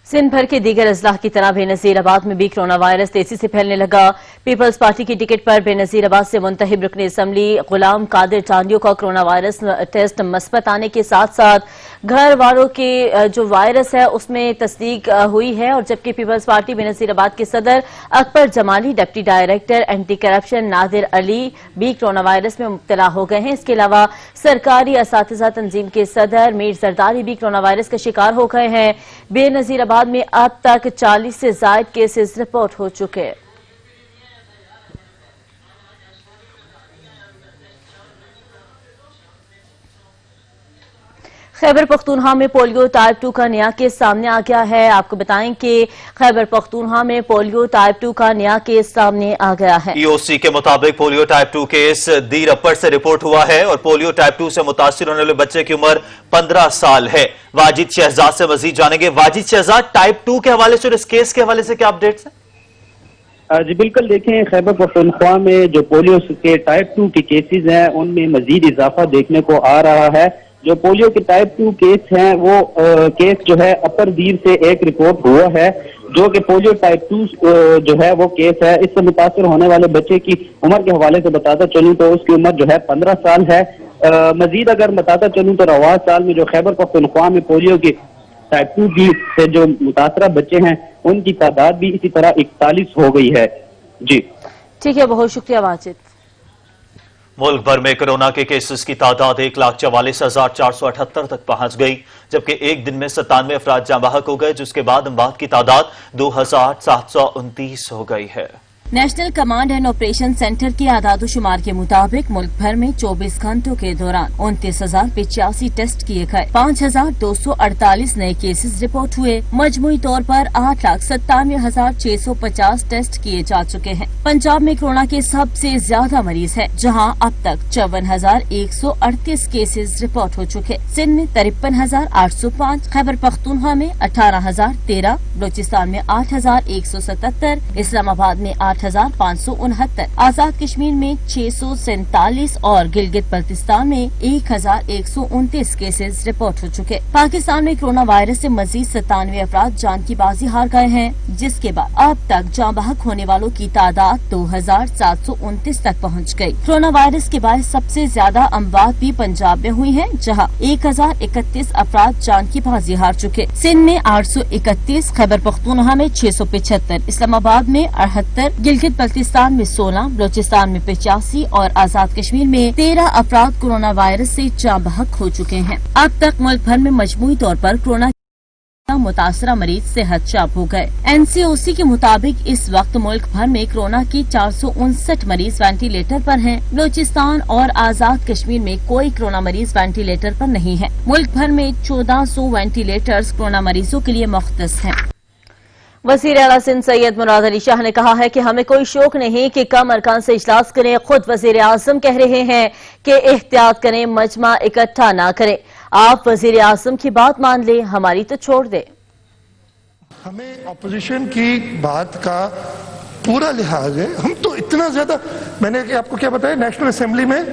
सिंध भर के दीगर अजला की तरह बेनजीराबाद में भी कोरोना वायरस तेजी से फैलने लगा। पीपल्स पार्टी की टिकट पर बेनजीराबाद से मुंतहिब रुकने असम्बली गुलाम कादिर चांडियों का कोरोना वायरस टेस्ट मस्बत आने के साथ साथ घर वालों के जो वायरस है उसमें तस्दीक हुई है। और जबकि पीपल्स पार्टी बेनजीराबाद के सदर Akbar Jamali, deputy director anti corruption Nadir Ali भी कोरोना वायरस में मुब्तला हो गए हैं। इसके अलावा सरकारी असातिज़ा तंजीम के सदर मीर जरदारी भी कोरोना वायरस का शिकार हो गए हैं। बेनजीराबाद में अब तक 40 से ज़ायद केसेस रिपोर्ट हो चुके हैं। खैबर पख्तूनख्वा में पोलियो टाइप 2 का नया केस सामने आ गया है। आपको बताएं कि खैबर पख्तूनख्वा में पोलियो टाइप 2 का नया केस सामने आ गया है। ईओसी के मुताबिक पोलियो टाइप 2 केस दीर अपर से रिपोर्ट हुआ है और पोलियो टाइप 2 से मुतासिर होने वाले बच्चे की उम्र 15 साल है। वाजिद शहजाद से मजीद जानेंगे। वाजिद शहजाद, टाइप 2 के हवाले से और इस केस के हवाले से क्या अपडेट्स हैं? जी बिल्कुल, देखें खैबर पख्तूनख्वा में जो पोलियो के टाइप 2 के केसेस हैं उनमें मजीद इजाफा देखने को आ रहा है। जो पोलियो के टाइप 2 केस हैं वो केस जो है अपर दीर से एक रिपोर्ट हुआ है, जो कि पोलियो टाइप 2 जो है वो केस है। इससे मुतासर होने वाले बच्चे की उम्र के हवाले से बताता चलूं तो उसकी उम्र जो है 15 साल है। मजीद अगर बताता चलूं तो रवाज साल में जो खैबर पख्तूनख्वा में पोलियो की टाइप 2 की से जो मुतासरा बच्चे हैं उनकी तादाद भी इसी तरह 41 हो गई है। जी ठीक है, बहुत शुक्रिया वाजिद। मुल्क भर में कोरोना के केसेस की तादाद 1,44,478 तक पहुंच गई, जबकि एक दिन में 97 अफराद जाँ बहक हो गए, जिसके बाद अमवात की तादाद 2,729 हो गई है। National command and operation centre के आदाद-ओ-शुमार के मुताबिक मुल्क भर में 24 घंटों के दौरान 29,085 टेस्ट किए गए, 5,248 नए केसेस रिपोर्ट हुए। मजमूई तौर पर 8,97,650 टेस्ट किए जा चुके हैं। पंजाब में कोरोना के सबसे ज्यादा मरीज हैं, जहां अब तक 54,138 केसेस रिपोर्ट हो चुके। सिंध में 53,805, खैबर पख्तूनख्वा में 18,013, बलोचिस्तान में 8,177, इस्लामाबाद में 8,569, आजाद कश्मीर में 647 और गिलगित बल्तिस्तान में 1,129 केसेस रिपोर्ट हो चुके। पाकिस्तान में कोरोना वायरस से मजीद 97 अफराद जान की बाजी हार गए हैं, जिसके बाद अब तक जाँ बहक होने वालों की तादाद 2,729 तक पहुँच गयी। कोरोना वायरस के बाद सबसे ज्यादा अमवात भी पंजाब में हुई है, जहाँ 1,031 अफराद जान की बाजी हार चुके। सिंध में 831, खैबर पख्तूनख्वा में 675, इस्लामाबाद में 78, गिलगित बल्तिस्तान में 16, बलोचिस्तान में 85 और आजाद कश्मीर में 13 अफराद कोरोना वायरस से जाँ बहक हो चुके हैं। अब तक मुल्क भर में मजमूई तौर पर कोरोना मुतासरा मरीज सेहतयाब हो गए। एनसीओसी के मुताबिक इस वक्त मुल्क भर में कोरोना की 459 मरीज वेंटिलेटर पर हैं। बलोचिस्तान और आजाद कश्मीर में कोई कोरोना मरीज वेंटिलेटर पर नहीं है। मुल्क भर में 1400 वेंटिलेटर्स कोरोना मरीजों के लिए मुख्तस हैं। वज़ीर आला सिंध सैयद मुराद अली शाह ने कहा है कि हमें कोई शौक नहीं कि कम अरकान से इजलास करें। खुद वज़ीर आज़म कह रहे हैं कि एहतियात करें, मजमा इकट्ठा ना करें। आप वज़ीर आज़म की बात मान लें, हमारी तो छोड़ दें। हमें अपोजिशन की बात का पूरा लिहाज है। हम तो इतना ज्यादा, मैंने आपको क्या बताया, नेशनल असेंबली में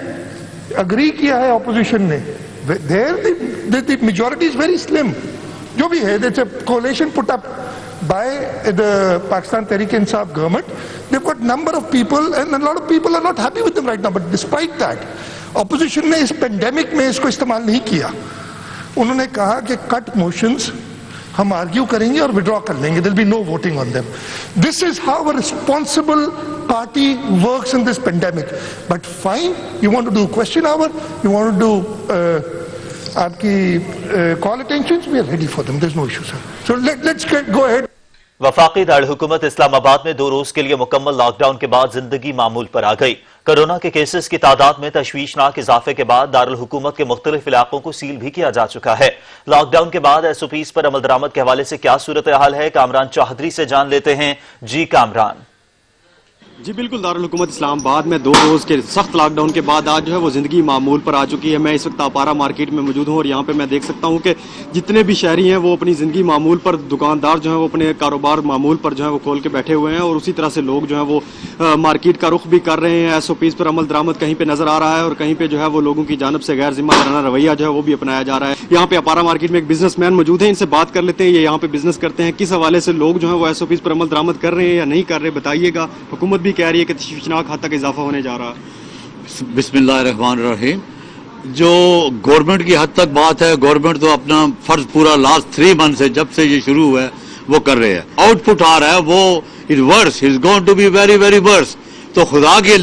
अग्री किया है अपोजिशन ने। There the majority is very slim. जो भी है, that's a coalition put up by the Pakistan Tehreek-e-Insaf government. They've got number of people and a lot of people are not happy with them right now. But despite that, opposition ने इस pandemic में इसको इस्तेमाल नहीं किया। उन्होंने कहा कि कट मोशंस हम आर्ग्यू करेंगे और विड्रॉ कर लेंगे, there'll be no voting on them. This is how a responsible party works in this pandemic. But fine, you want to do question hour, you want to do आपकी call attentions, we are ready for them. There's no issue, sir. So let's go ahead. वफाकी दारुल हुकूमत इस्लामाबाद में 2 रोज के लिए मुकम्मल lockdown के बाद जिंदगी मामूल पर आ गई। कोरोना के केसेस की तादाद में तशवीशनाक इजाफे के बाद दारुल हुकूमत के मुख्तलिफ इलाकों को सील भी किया जा चुका है। लॉकडाउन के बाद एसओपीज पर अमल दरामद के हवाले से क्या सूरत हाल है, कामरान चौधरी से जान लेते हैं। जी कामरान। جی بالکل، دارالحکومت اسلام آباد میں 2 روز کے سخت لاک ڈاؤن کے بعد آج جو ہے وہ زندگی معمول پر آ چکی ہے. میں اس وقت آپارا مارکیٹ میں موجود ہوں اور یہاں پہ میں دیکھ سکتا ہوں کہ جتنے بھی شہری ہیں وہ اپنی زندگی معمول پر، دکاندار جو ہیں وہ اپنے کاروبار معمول پر جو ہے وہ کھول کے بیٹھے ہوئے ہیں اور اسی طرح سے لوگ جو ہیں وہ مارکیٹ کا رخ بھی کر رہے ہیں. SOPs پر عمل درآمد کہیں پہ نظر آ رہا ہے اور کہیں پہ جو ہے وہ لوگوں کی جانب سے غیر ذمہ دارانہ رویہ جو ہے وہ بھی اپنایا جا رہا ہے. یہاں پہ آپارا مارکیٹ میں ایک بزنس مین موجود ہیں، ان سے بات کر لیتے ہیں. یہ یہاں پہ بزنس کرتے ہیں، کس حوالے سے لوگ جو ہیں وہ SOPs پر عمل درآمد کر رہے ہیں یا نہیں کر رہے بتائیے گا. حکومت بھی کہہ رہی ہے کہ تشویشناک حد تک اضافہ ہونے جا رہا ہے. بسم اللہ الرحمن الرحیم. جو گورنمنٹ کی حد تک بات ہے، گورنمنٹ تو اپنا فرض پورا لاسٹ 3 منتھ سے جب سے یہ شروع ہوا ہے وہ کر رہے ہیں. آؤٹ پٹ آ رہا ہے وہ is worse, is going to be very very worse. تو خدا کے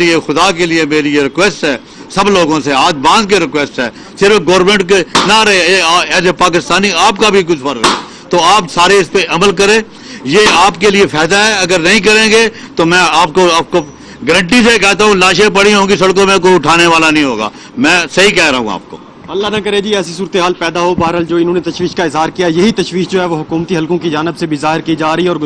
لیے میری یہ ریکویسٹ ہے سب لوگوں سے، ہاتھ باندھ کے ریکویسٹ ہے، صرف گورنمنٹ کے نہ رہے، ایز اے پاکستانی آپ کا بھی کچھ فرض ہے تو آپ سارے اس پہ عمل کریں. یہ آپ کے لیے فائدہ ہے. اگر نہیں کریں گے تو میں آپ کو گارنٹی سے کہتا ہوں لاشیں پڑی ہوں گی سڑکوں میں، کوئی اٹھانے والا نہیں ہوگا. میں صحیح کہہ رہا ہوں آپ کو. اللہ نہ کرے جی ایسی صورتحال پیدا ہو. بہرحال جو انہوں نے تشویش کا اظہار کیا، یہی تشویش جو ہے وہ حکومتی حلقوں کی جانب سے بھی ظاہر کی جا رہی ہے اور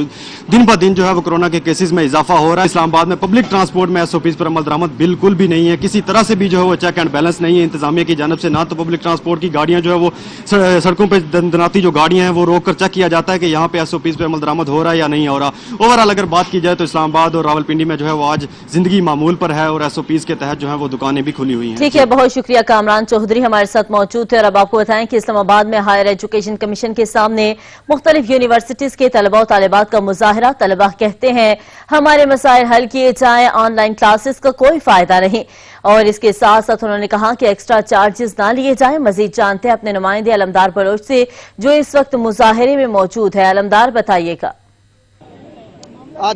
دن بہ دن جو ہے وہ کورونا کے کیسز میں اضافہ ہو رہا ہے. اسلام آباد میں پبلک ٹرانسپورٹ میں SOPs پر عمل درآمد بالکل بھی نہیں ہے. کسی طرح سے بھی جو ہے وہ چیک اینڈ بیلنس نہیں ہے انتظامیہ کی جانب سے. نہ تو پبلک ٹرانسپورٹ کی گاڑیاں جو ہے وہ سڑکوں پہ دناتی جو گاڑیاں ہیں وہ روک کر چیک کیا جاتا ہے کہ یہاں پہ SOPs پہ عمل درآمد ہو رہا ہے یا نہیں ہو رہا. اوورآل اگر بات کی جائے تو اسلام آباد اور راولپنڈی میں جو ہے وہ آج زندگی معمول پر ہے اور SOPs کے تحت جو ہے وہ دکانیں بھی کھلی ہوئی ہیں. ٹھیک ہے، بہت شکریہ. کامران چودھری ہمارے ساتھ موجود تھے. اور اب آپ کو بتائیں کہ اسلام آباد میں ہائر ایجوکیشن کمیشن کے سامنے مختلف یونیورسٹیز کے طلباء و طالبات کا مظاہرہ. طلباء کہتے ہیں ہمارے مسائل حل کیے جائیں، آن لائن کلاسز کا کوئی فائدہ نہیں. اور اس کے ساتھ ساتھ انہوں نے کہا کہ ایکسٹرا چارجز نہ لیے جائیں. مزید جانتے ہیں اپنے نمائندے علمدار بلوچ سے جو اس وقت مظاہرے میں موجود ہے. علمدار بتائیے گا.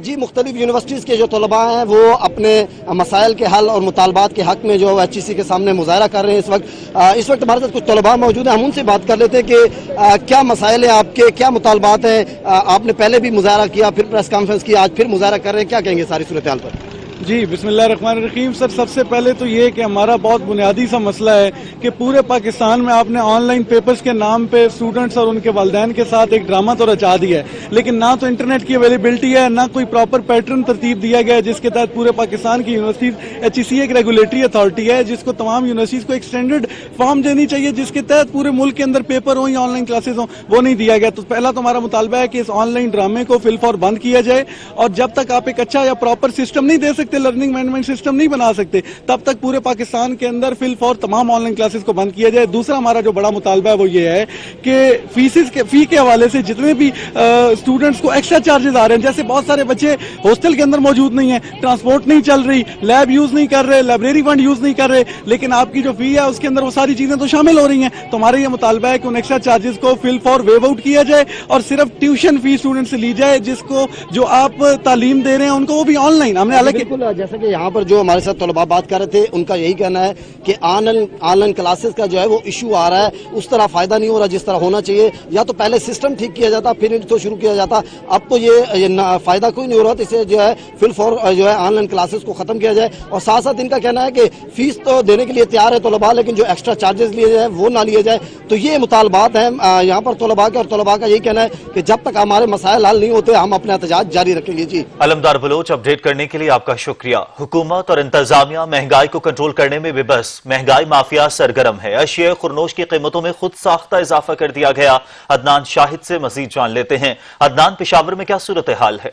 جی مختلف یونیورسٹیز کے جو طلباء ہیں وہ اپنے مسائل کے حل اور مطالبات کے حق میں جو HEC کے سامنے مظاہرہ کر رہے ہیں. اس وقت ہمارے ساتھ کچھ طلباء موجود ہیں، ہم ان سے بات کر لیتے ہیں کہ کیا مسائل ہیں آپ کے، کیا مطالبات ہیں. آپ نے پہلے بھی مظاہرہ کیا، پھر پریس کانفرنس کی، آج پھر مظاہرہ کر رہے ہیں، کیا کہیں گے ساری صورتحال پر؟ جی بسم اللہ الرحمن الرحیم. سب سے پہلے تو یہ کہ ہمارا بہت بنیادی سا مسئلہ ہے کہ پورے پاکستان میں آپ نے آن لائن پیپرز کے نام پہ اسٹوڈنٹس اور ان کے والدین کے ساتھ ایک ڈرامہ تو رچا دیا ہے، لیکن نہ تو انٹرنیٹ کی اویلیبلٹی ہے، نہ کوئی پراپر پیٹرن ترتیب دیا گیا ہے جس کے تحت پورے پاکستان کی یونیورسٹیز HEC ایک ریگولیٹری اتھارٹی ہے جس کو تمام یونیورسٹیز کو ایک اسٹینڈرڈ فارم دینی چاہیے جس کے تحت پورے ملک کے اندر پیپر ہوں یا آن لائن کلاسز ہوں، وہ نہیں دیا گیا. تو پہلا تو ہمارا مطالبہ ہے کہ اس آن لائن ڈرامے کو فی الفور بند کیا جائے اور جب تک آپ ایک اچھا یا پراپر سسٹم نہیں دے سکتے، لرننگ مینجمنٹ سسٹم نہیں بنا سکتے، تب تک پورے پاکستان کے اندر فی الفور تمام آن لائن کلاسز کو بند کیا جائے. دوسرا ہمارا جو بڑا مطالبہ ہے وہ یہ ہے کہ فی کے حوالے سے جتنے بھی اسٹوڈنٹس کو ایکسٹرا چارجز آ رہے ہیں، جیسے بہت سارے بچے ہاسٹل کے اندر موجود نہیں ہیں، ٹرانسپورٹ نہیں چل رہی، لیب یوز نہیں کر رہے، لائبریری فنڈ یوز نہیں کر رہے، لیکن آپ کی جو فی ہے اس کے اندر وہ ساری چیزیں تو شامل ہو رہی ہیں. تو ہمارا یہ مطالبہ ہے کہ ان ایکسٹرا چارجز کو فی الفور ویو آؤٹ کیا جائے اور صرف ٹیوشن فی اسٹوڈنٹ سے لی جائے، جس کو جو آپ تعلیم دے رہے ہیں ان کو وہ بھی آن لائن. ہم نے بالکل جیسا کہ یہاں پر جو ہمارے ساتھ طلباء بات کر رہے تھے ان کا یہی کہنا ہے کہ آن لائن کلاسز کا جو ہے وہ ایشو آ رہا ہے، اس طرح فائدہ نہیں ہو رہا جس طرح ہونا چاہیے. یا تو پہلے سسٹم ٹھیک کیا جاتا پھر ان کو شروع کیا جاتا، اب تو یہ فائدہ کوئی نہیں ہو رہا. تو اسے جو ہے فی الفور جو ہے آن لائن کلاسز کو ختم کیا جائے. اور ساتھ ساتھ ان کا کہنا ہے کہ فیس تو دینے کے لیے تیار ہے طلباء، لیکن جو ایکسٹرا چارجز لیے جائے وہ نہ لیے جائے. تو یہ مطالبات ہیں یہاں پر طلباء کے، اور طلباء کا یہی کہنا ہے کہ جب تک ہمارے مسائل حل نہیں ہوتے ہم اپنا احتجاج جاری رکھیں گے. جی علمدار بلوچ، اپڈیٹ کرنے کے لیے آپ کا شکریہ. حکومت اور انتظامیہ مہنگائی کو کنٹرول کرنے میں بے بس. مہنگائی مافیا سرگرم ہے. اشیاء خورنوش کی قیمتوں میں خود ساختہ اضافہ کر دیا گیا. عدنان شاہد سے مزید جان لیتے ہیں. عدنان، پشاور میں کیا صورتحال ہے؟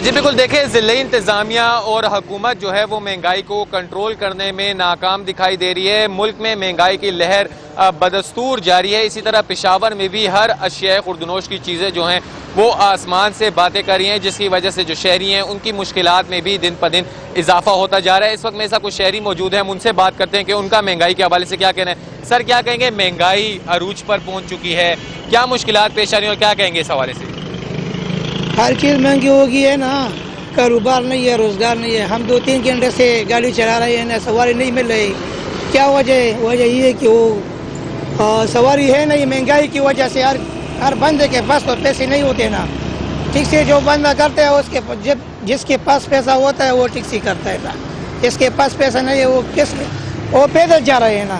جی بالکل، دیکھیں ضلعی انتظامیہ اور حکومت جو ہے وہ مہنگائی کو کنٹرول کرنے میں ناکام دکھائی دے رہی ہے. ملک میں مہنگائی کی لہر بدستور جاری ہے. اسی طرح پشاور میں بھی ہر اشیاء خوردنوش کی چیزیں جو ہیں وہ آسمان سے باتیں کر رہی ہیں، جس کی وجہ سے جو شہری ہیں ان کی مشکلات میں بھی دن پہ دن اضافہ ہوتا جا رہا ہے. اس وقت میرے ساتھ کچھ شہری موجود ہیں، ہم ان سے بات کرتے ہیں کہ ان کا مہنگائی کے حوالے سے کیا کہنا ہے. سر کیا کہیں گے، مہنگائی عروج پر پہنچ چکی ہے، کیا مشکلات پیش آ رہی ہیں اور کیا کہیں گے اس حوالے سے؟ ہر چیز مہنگی ہو گئی ہے نا، کاروبار نہیں ہے، روزگار نہیں ہے. ہم 2-3 گھنٹے سے گاڑی چلا رہے ہیں نا، سواری نہیں مل رہی. کیا وجہ یہ ہے کہ وہ سواری ہے نہیں، مہنگائی کی وجہ سے ہر بندے کے پاس تو پیسے نہیں ہوتے نا. ٹیکسی جو بندہ کرتا ہے اس کے جس کے پاس پیسہ ہوتا ہے وہ ٹیکسی کرتا ہے نا، جس کے پاس پیسہ نہیں ہے وہ پیدل جا رہے ہیں نا.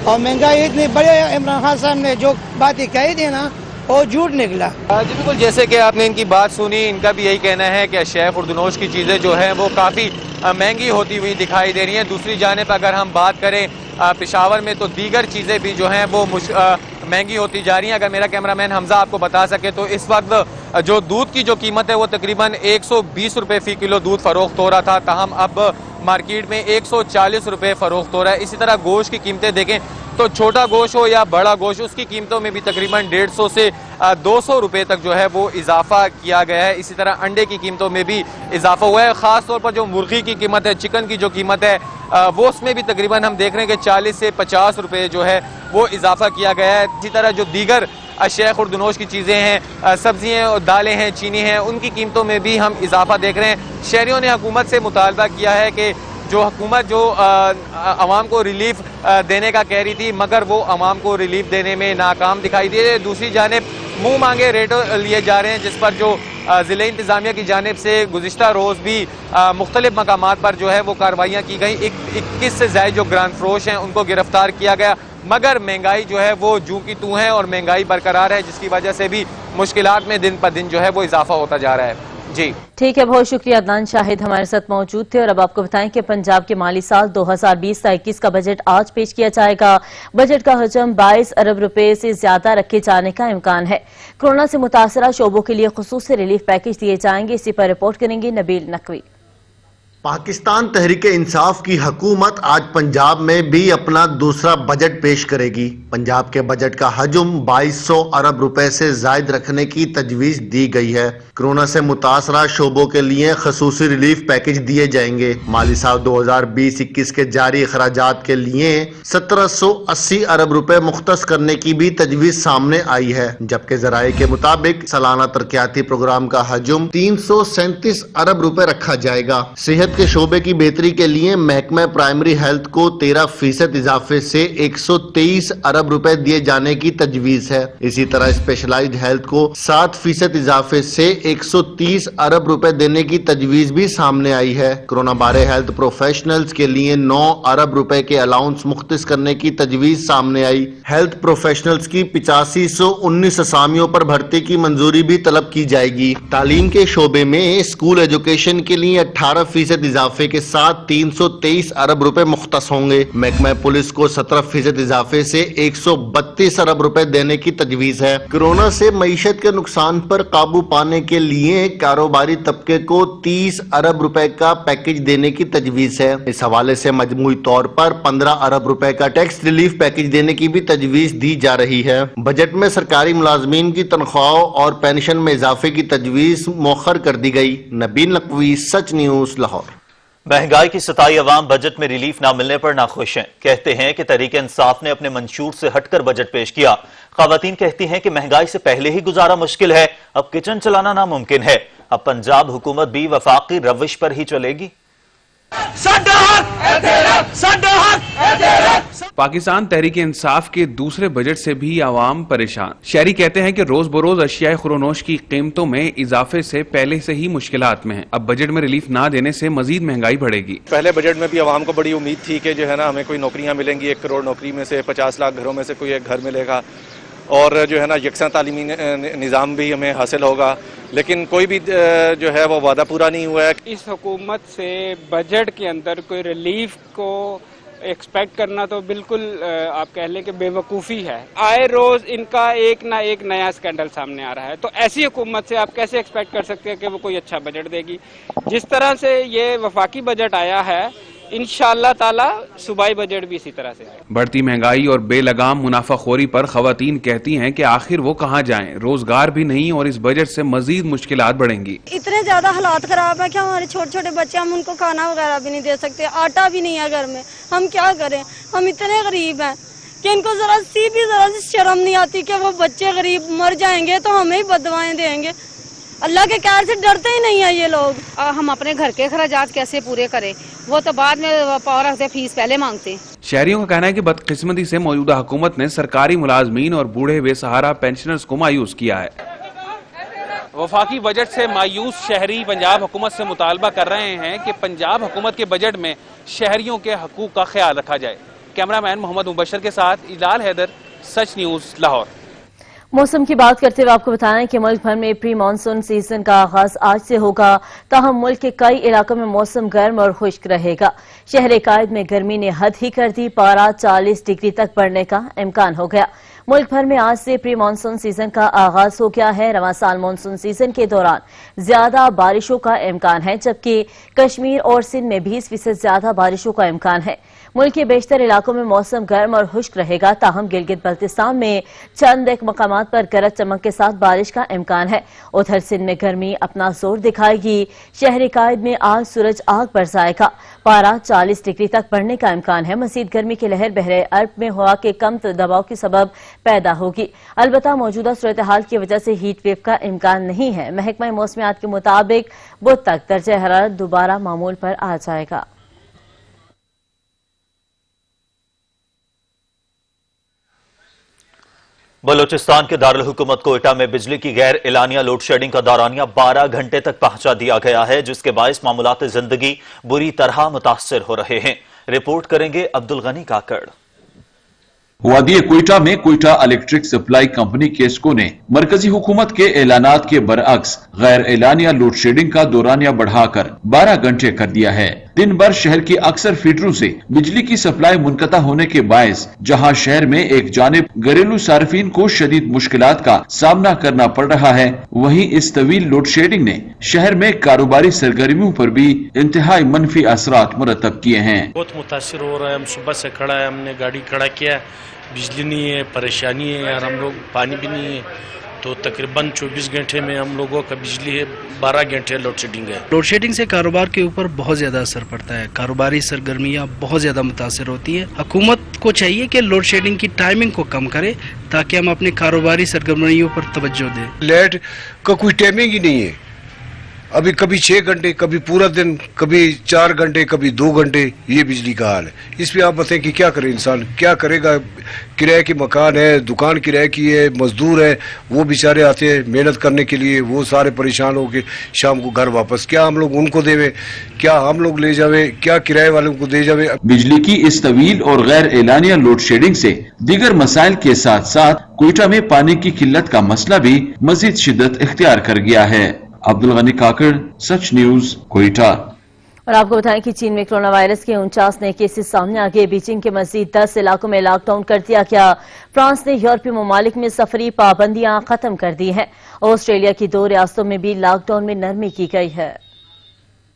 اور مہنگائی اتنی بڑے عمران خان صاحب نے جو باتیں کہی تھی نا وہ جھوٹ نکلا. جی بالکل، جیسے کہ آپ نے ان کی بات سنی، ان کا بھی یہی کہنا ہے کہ اشیاء خوردنوش کی چیزیں جو ہیں وہ کافی مہنگی ہوتی ہوئی دکھائی دے رہی ہیں. دوسری جانب اگر ہم بات کریں پشاور میں تو دیگر چیزیں بھی جو ہیں وہ مہنگی ہوتی جا رہی ہیں. اگر میرا کیمرہ مین حمزہ آپ کو بتا سکے تو اس وقت جو دودھ کی جو قیمت ہے وہ تقریباً 120 روپے فی کلو دودھ فروخت ہو رہا تھا، تاہم اب مارکیٹ میں 140 روپے فروخت ہو رہا ہے. اسی طرح گوشت کی قیمتیں دیکھیں تو چھوٹا گوشت ہو یا بڑا گوشت، اس کی قیمتوں میں بھی تقریباً 150 سے 200 روپے تک جو ہے وہ اضافہ کیا گیا ہے. اسی طرح انڈے کی قیمتوں میں بھی اضافہ ہوا ہے. خاص طور پر جو مرغی کی قیمت ہے، چکن کی جو قیمت ہے وہ اس میں بھی تقریباً ہم دیکھ رہے ہیں کہ 40 سے 50 روپے جو ہے وہ اضافہ کیا گیا ہے. اسی طرح جو دیگر اشیاء خوردنوش کی چیزیں ہیں، سبزیاں اور دالیں ہیں، چینی ہیں، ان کی قیمتوں میں بھی ہم اضافہ دیکھ رہے ہیں. شہریوں نے حکومت سے مطالبہ کیا ہے کہ جو حکومت جو عوام کو ریلیف دینے کا کہہ رہی تھی مگر وہ عوام کو ریلیف دینے میں ناکام دکھائی دے رہے ہیں. دوسری جانب منہ مانگے ریٹ لیے جا رہے ہیں، جس پر جو ضلع انتظامیہ کی جانب سے گزشتہ روز بھی مختلف مقامات پر جو ہے وہ کارروائیاں کی گئیں. 21 سے زائد جو گران فروش ہیں ان کو گرفتار کیا گیا، مگر مہنگائی جو ہے وہ جوں کی توں ہے اور مہنگائی برقرار ہے، جس کی وجہ سے بھی مشکلات میں دن پر دن جو ہے وہ اضافہ ہوتا جا رہا ہے. جی ٹھیک ہے، بہت شکریہ عدنان شاہد ہمارے ساتھ موجود تھے. اور اب آپ کو بتائیں کہ پنجاب کے مالی سال 2020-21 کا بجٹ آج پیش کیا جائے گا. بجٹ کا حجم 22 ارب روپے سے زیادہ رکھے جانے کا امکان ہے. کورونا سے متاثرہ شعبوں کے لیے خصوصی ریلیف پیکج دیے جائیں گے. اسی پر رپورٹ کریں گے نبیل نقوی. پاکستان تحریک انصاف کی حکومت آج پنجاب میں بھی اپنا دوسرا بجٹ پیش کرے گی. پنجاب کے بجٹ کا حجم 2200 ارب روپے سے زائد رکھنے کی تجویز دی گئی ہے. کورونا سے متاثرہ شعبوں کے لیے خصوصی ریلیف پیکج دیے جائیں گے. مالی سال 2020-21 کے جاری اخراجات کے لیے 1780 ارب روپے مختص کرنے کی بھی تجویز سامنے آئی ہے، جبکہ ذرائع کے مطابق سالانہ ترقیاتی پروگرام کا حجم 337 ارب روپے رکھا جائے گا. صحت کے شعبے کی بہتری کے لیے محکمہ پرائمری ہیلتھ کو 13% اضافے سے 123 ارب روپے دیے جانے کی تجویز ہے. اسی طرح اسپیشلائزڈ ہیلتھ کو 7% اضافے سے 130 ارب روپے دینے کی تجویز بھی سامنے آئی ہے. کورونا بارے ہیلتھ پروفیشنلز کے لیے 9 ارب روپے کے الاؤنس مختص کرنے کی تجویز سامنے آئی. ہیلتھ پروفیشنلز کی 8519 اسامیوں پر بھرتی کی منظوری بھی طلب کی جائے گی. تعلیم کے شعبے میں اسکول ایجوکیشن کے لیے 18% اضافے کے ساتھ 323 ارب روپے مختص ہوں گے. محکمہ پولیس کو 17% اضافے سے 132 ارب روپے دینے کی تجویز ہے. کورونا سے معیشت کے نقصان پر قابو پانے کے لیے کاروباری طبقے کو 30 ارب روپے کا پیکج دینے کی تجویز ہے. اس حوالے سے مجموعی طور پر 15 ارب روپے کا ٹیکس ریلیف پیکج دینے کی بھی تجویز دی جا رہی ہے. بجٹ میں سرکاری ملازمین کی تنخواہوں اور پینشن میں اضافے کی تجویز مؤخر کر دی گئی. نبیل نقوی، سچ نیوز، لاہور. مہنگائی کی ستائی عوام بجٹ میں ریلیف نہ ملنے پر ناخوش ہیں. کہتے ہیں کہ تحریک انصاف نے اپنے منشور سے ہٹ کر بجٹ پیش کیا. خواتین کہتی ہیں کہ مہنگائی سے پہلے ہی گزارا مشکل ہے، اب کچن چلانا ناممکن ہے. اب پنجاب حکومت بھی وفاقی روش پر ہی چلے گی. پاکستان تحریک انصاف کے دوسرے بجٹ سے بھی عوام پریشان. شہری کہتے ہیں کہ روز بروز اشیاء خوردنوش کی قیمتوں میں اضافے سے پہلے سے ہی مشکلات میں ہیں. اب بجٹ میں ریلیف نہ دینے سے مزید مہنگائی بڑھے گی. پہلے بجٹ میں بھی عوام کو بڑی امید تھی کہ جو ہے نا ہمیں کوئی نوکریاں ملیں گی. 1 کروڑ نوکری میں سے 50 لاکھ گھروں میں سے کوئی ایک گھر ملے گا اور جو ہے نا یکساں تعلیمی نظام بھی ہمیں حاصل ہوگا، لیکن کوئی بھی جو ہے وہ وعدہ پورا نہیں ہوا ہے. اس حکومت سے بجٹ کے اندر کوئی ریلیف کو ایکسپیکٹ کرنا تو بالکل آپ کہہ لیں کہ بے وقوفی ہے. آئے روز ان کا ایک نہ ایک نیا اسکینڈل سامنے آ رہا ہے، تو ایسی حکومت سے آپ کیسے ایکسپیکٹ کر سکتے ہیں کہ وہ کوئی اچھا بجٹ دے گی. جس طرح سے یہ وفاقی بجٹ آیا ہے انشاءاللہ تعالی صوبائی بجٹ بھی اسی طرح سے ہے. بڑھتی مہنگائی اور بے لگام منافع خوری پر خواتین کہتی ہیں کہ آخر وہ کہاں جائیں. روزگار بھی نہیں اور اس بجٹ سے مزید مشکلات بڑھیں گی. اتنے زیادہ حالات خراب ہے کہ ہمارے چھوٹے چھوٹے بچے، ہم ان کو کھانا وغیرہ بھی نہیں دے سکتے، آٹا بھی نہیں ہے گھر میں. ہم کیا کریں؟ ہم اتنے غریب ہیں کہ ان کو ذرا سی شرم نہیں آتی کہ وہ بچے غریب مر جائیں گے تو ہمیں ہی بددعائیں دیں گے. اللہ کے قہر سے ڈرتے ہی نہیں ہیں یہ لوگ. ہم اپنے گھر کے اخراجات کیسے پورے کریں؟ وہ تو بعد میں پاور رکھتے، فیس پہلے مانگتے ہیں. شہریوں کا کہنا ہے کہ بدقسمتی سے موجودہ حکومت نے سرکاری ملازمین اور بوڑھے بے سہارا پینشنرز کو مایوس کیا ہے. وفاقی بجٹ سے مایوس شہری پنجاب حکومت سے مطالبہ کر رہے ہیں کہ پنجاب حکومت کے بجٹ میں شہریوں کے حقوق کا خیال رکھا جائے. کیمرہ مین محمد مبشر کے ساتھ اجلال حیدر، سچ نیوز، لاہور. मौसम की बात करते हुए आपको बताएं कि मुल्क भर में प्री मानसून सीजन का आगाज आज से होगा, ताहम मुल्क के कई इलाकों में मौसम गर्म और खुश्क रहेगा। शहर कायद में गर्मी ने हद ही कर दी, पारा 40 डिग्री तक बढ़ने का इम्कान हो गया। मुल्क भर में आज से प्री मानसून सीजन का आगाज हो गया है। रवां साल मानसून सीजन के दौरान ज्यादा बारिशों का इम्कान है, जबकि कश्मीर और सिंध में 20% ज्यादा बारिशों का इम्कान है। मुल्क के बेशतर इलाकों में मौसम गर्म और खुश्क रहेगा, ताहम गिलगित बल्तिस्तान में चंद एक मकामात पर गरज चमक के साथ बारिश का इम्कान है। उधर सिंध में गर्मी अपना जोर दिखाएगी। शहर कायद में आज सूरज आग बरसाएगा, पारा 40 डिग्री तक बढ़ने का इम्कान है। मजीद गर्मी की लहर बहरे अरब में हवा के कम दबाव के सबब पैदा होगी। अलबत्ता मौजूदा सूरत हाल की वजह से हीट वेव का इम्कान नहीं है। महकमा मौसमियात के मुताबिक बुध तक दर्जा हरारत दोबारा मामूल पर आ जाएगा। बलूचिस्तान के दारुल हुकूमत कोयटा में बिजली की गैर एलानिया लोड शेडिंग का दौरानिया 12 घंटे तक पहुंचा दिया गया है, जिसके बायस मामूलात जिंदगी बुरी तरह मुतासर हो रहे हैं। रिपोर्ट करेंगे अब्दुल गनी काकड़। वादी कोयटा में Quetta electric supply company KESCO ने मरकजी हुकूमत के ऐलानात के बरअक्स गैर एलानिया लोड शेडिंग का दौरानिया बढ़ाकर 12 घंटे कर दिया है। दिन भर शहर की अक्सर फीडरों से बिजली की सप्लाई मुनक़ता होने के बायस जहां शहर में एक जानिब घरेलू सार्फिन को शदीद मुश्किलात का सामना करना पड़ रहा है, वहीं इस तवील लोड शेडिंग ने शहर में कारोबारी सरगर्मियों पर भी इंतहाई मनफी असरात मुरतब किए हैं। बहुत मुतासिर हो रहा है। हम सुबह से खड़ा है, हमने गाड़ी खड़ा किया, बिजली नहीं है, परेशानी है यार, हम लोग पानी भी नहीं है, तो तकरीबन 24 घंटे में हम लोगों का बिजली है, 12 घंटे लोड शेडिंग है। लोड शेडिंग से कारोबार के ऊपर बहुत ज़्यादा असर पड़ता है, कारोबारी सरगर्मियाँ बहुत ज़्यादा मुतासर होती हैं। हुकूमत को चाहिए कि लोड शेडिंग की टाइमिंग को कम करे ताकि हम अपने कारोबारी सरगर्मियों पर तवज्जो दें। लाइट का कोई टाइमिंग ही नहीं है, अभी कभी 6 घंटे, कभी पूरा दिन, कभी 4 घंटे, कभी 2 घंटे, ये बिजली का हाल है। इस पे आप बताएं कि क्या करे इंसान, क्या करेगा। किराए की मकान है, दुकान किराए की है, मजदूर है, वो बेचारे आते हैं मेहनत करने के लिए, वो सारे परेशान होके शाम को घर वापस, क्या हम लोग उनको देवे, क्या हम लोग ले जावे, क्या किराए वालों को दे जावे। बिजली की इस तवील और गैर एलानिया लोड शेडिंग से दीगर मसाइल के साथ साथ कोयटा में पानी की किल्लत का मसला भी मजीद शिद्दत इख्तियार कर गया है। अब्दुल गनी काकड़, सच न्यूज, कोयटा। और आपको बताएं कि चीन में कोरोना वायरस के 49 नए केसेस सामने आ गए। बीजिंग के मजीद 10 इलाकों में लॉकडाउन कर दिया गया। फ्रांस ने यूरोपीय ममालिक में सफरी पाबंदियां खत्म कर दी हैं। ऑस्ट्रेलिया की 2 रियासतों में भी लॉकडाउन में नरमी की गई है।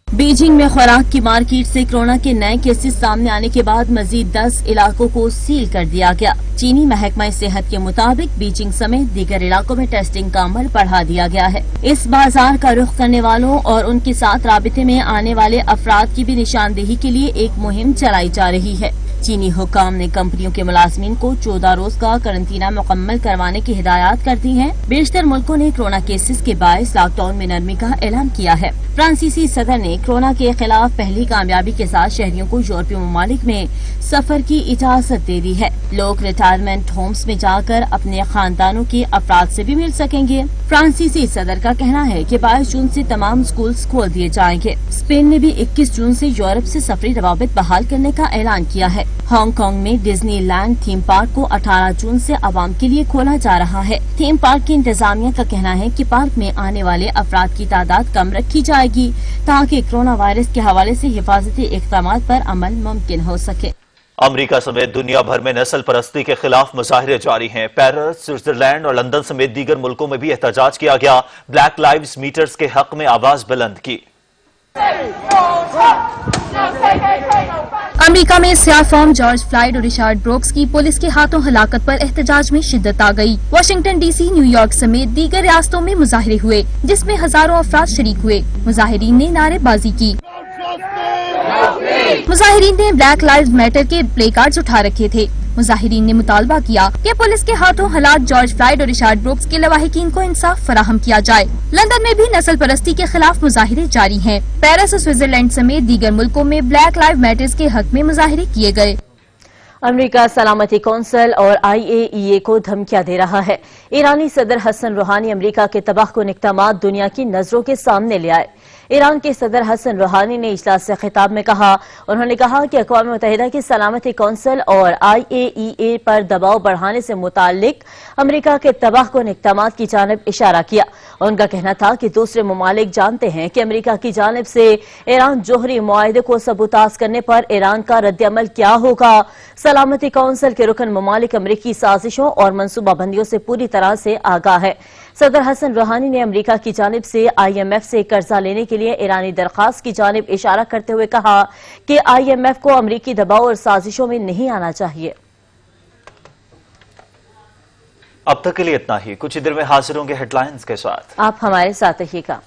बीजिंग में खुराक की मार्केट से कोरोना के नए केसेस सामने आने के बाद मजीद 10 इलाकों को सील कर दिया गया। चीनी महकमा सेहत के मुताबिक बीजिंग समेत दीगर इलाकों में टेस्टिंग का अमल बढ़ा दिया गया है। इस बाजार का रुख करने वालों और उनके साथ राबिते में आने वाले अफराद की भी निशानदेही के लिए एक मुहिम चलाई जा रही है। चीनी हुकाम ने कंपनियों के मुलाजमीन को 14 रोज का करंतना मुकम्मल करवाने की हिदायत कर दी है। बेशतर मुल्कों ने कोरोना केसेस के बायस लॉकडाउन में नरमी का ऐलान किया है। फ्रांसीसी सदर ने कोरोना के खिलाफ पहली कामयाबी के साथ शहरियों को यूरोपीय ममालिक में सफर की इजाजत दे दी है। लोग रिटायरमेंट होम्स में जाकर अपने खानदानों के अफराद से भी मिल सकेंगे। फ्रांसीसी सदर का कहना है कि 22 जून से तमाम स्कूल खोल दिए जाएंगे। स्पेन ने भी 21 जून से यूरोप से सफरी रवाबित बहाल करने का ऐलान किया है। हांगकांग में डिज्नी लैंड थीम पार्क को 18 जून से आवाम के लिए खोला जा रहा है। थीम पार्क की इंतजामिया का कहना है कि पार्क में आने वाले अफराद की तादाद कम रखी जाएगी ताकि कोरोना वायरस के हवाले से हिफाजती इक़दामात पर अमल मुमकिन हो सके। अमेरिका समेत दुनिया भर में नस्ल परस्ती के खिलाफ मुजाहरे जारी हैं। पेरिस, स्विट्जरलैंड और लंदन समेत दीगर मुल्कों में भी एहतजाज किया गया। ब्लैक लाइव्स मैटर्स के हक में आवाज बुलंद की। अमेरिका में सियाह फॉर्म जॉर्ज फ्लॉयड और रिचर्ड ब्रोक्स की पुलिस के हाथों हलाकत पर एहतजाज में शिद्दत आ गई। वाशिंगटन डीसी, न्यूयॉर्क समेत दीगर रियासतों में मुजाहरे हुए, जिसमें हजारों अफराद शरीक हुए। मुजाहिरीन ने नारेबाजी की। मुजाहिरीन ने ब्लैक लाइव्स मैटर के प्ले कार्ड्स उठा रखे थे। मुजाहिरीन ने मुतालबा किया कि पुलिस के हाथों हलाक जॉर्ज फ्लॉयड और रिचर्ड ब्रोक्स के लवाहिकीन को इंसाफ फराहम किया जाए। लंदन में भी नस्ल परस्ती के खिलाफ मुजाहिरे जारी हैं। पेरिस और स्विट्जरलैंड समेत दीगर मुल्कों में ब्लैक लाइव मैटर्स के हक में मुजाहिरे किए गए। अमेरिका सलामती कौंसिल और IAEA को धमकियां दे रहा है। ईरानी सदर हसन रूहानी अमेरिका के तबाहकुन इक़दामात दुनिया की नजरों के सामने ले आए। ईरान के सदर हसन रूहानी ने इजलास से खिताब में कहा, उन्होंने कहा कि अक़वाम मुत्तहिदा की सलामती कौंसिल और IAEA पर दबाव बढ़ाने से मुताल्लिक अमेरिका के तबाहकुन इक़दामात की जानिब इशारा किया। उनका कहना था कि दूसरे ममालिक जानते हैं कि अमेरिका की जानिब से ईरान जोहरी मुआहदे को सबूताज करने पर ईरान का रद्द-ए-अमल क्या होगा। सलामती कौंसिल के रुकन ममालिक अमरीकी साजिशों और मनसूबाबंदियों से पूरी तरह से आगाह है। सदर हसन रूहानी ने अमेरिका की जानिब से IMF से कर्जा लेने के लिए ईरानी दरख्वास्त की जानिब इशारा करते हुए कहा कि IMF को अमरीकी दबाव और साजिशों में नहीं आना चाहिए। अब तक के लिए इतना ही। कुछ ही देर में हाजिर होंगे हेडलाइंस के साथ। आप हमारे साथ रहिएगा।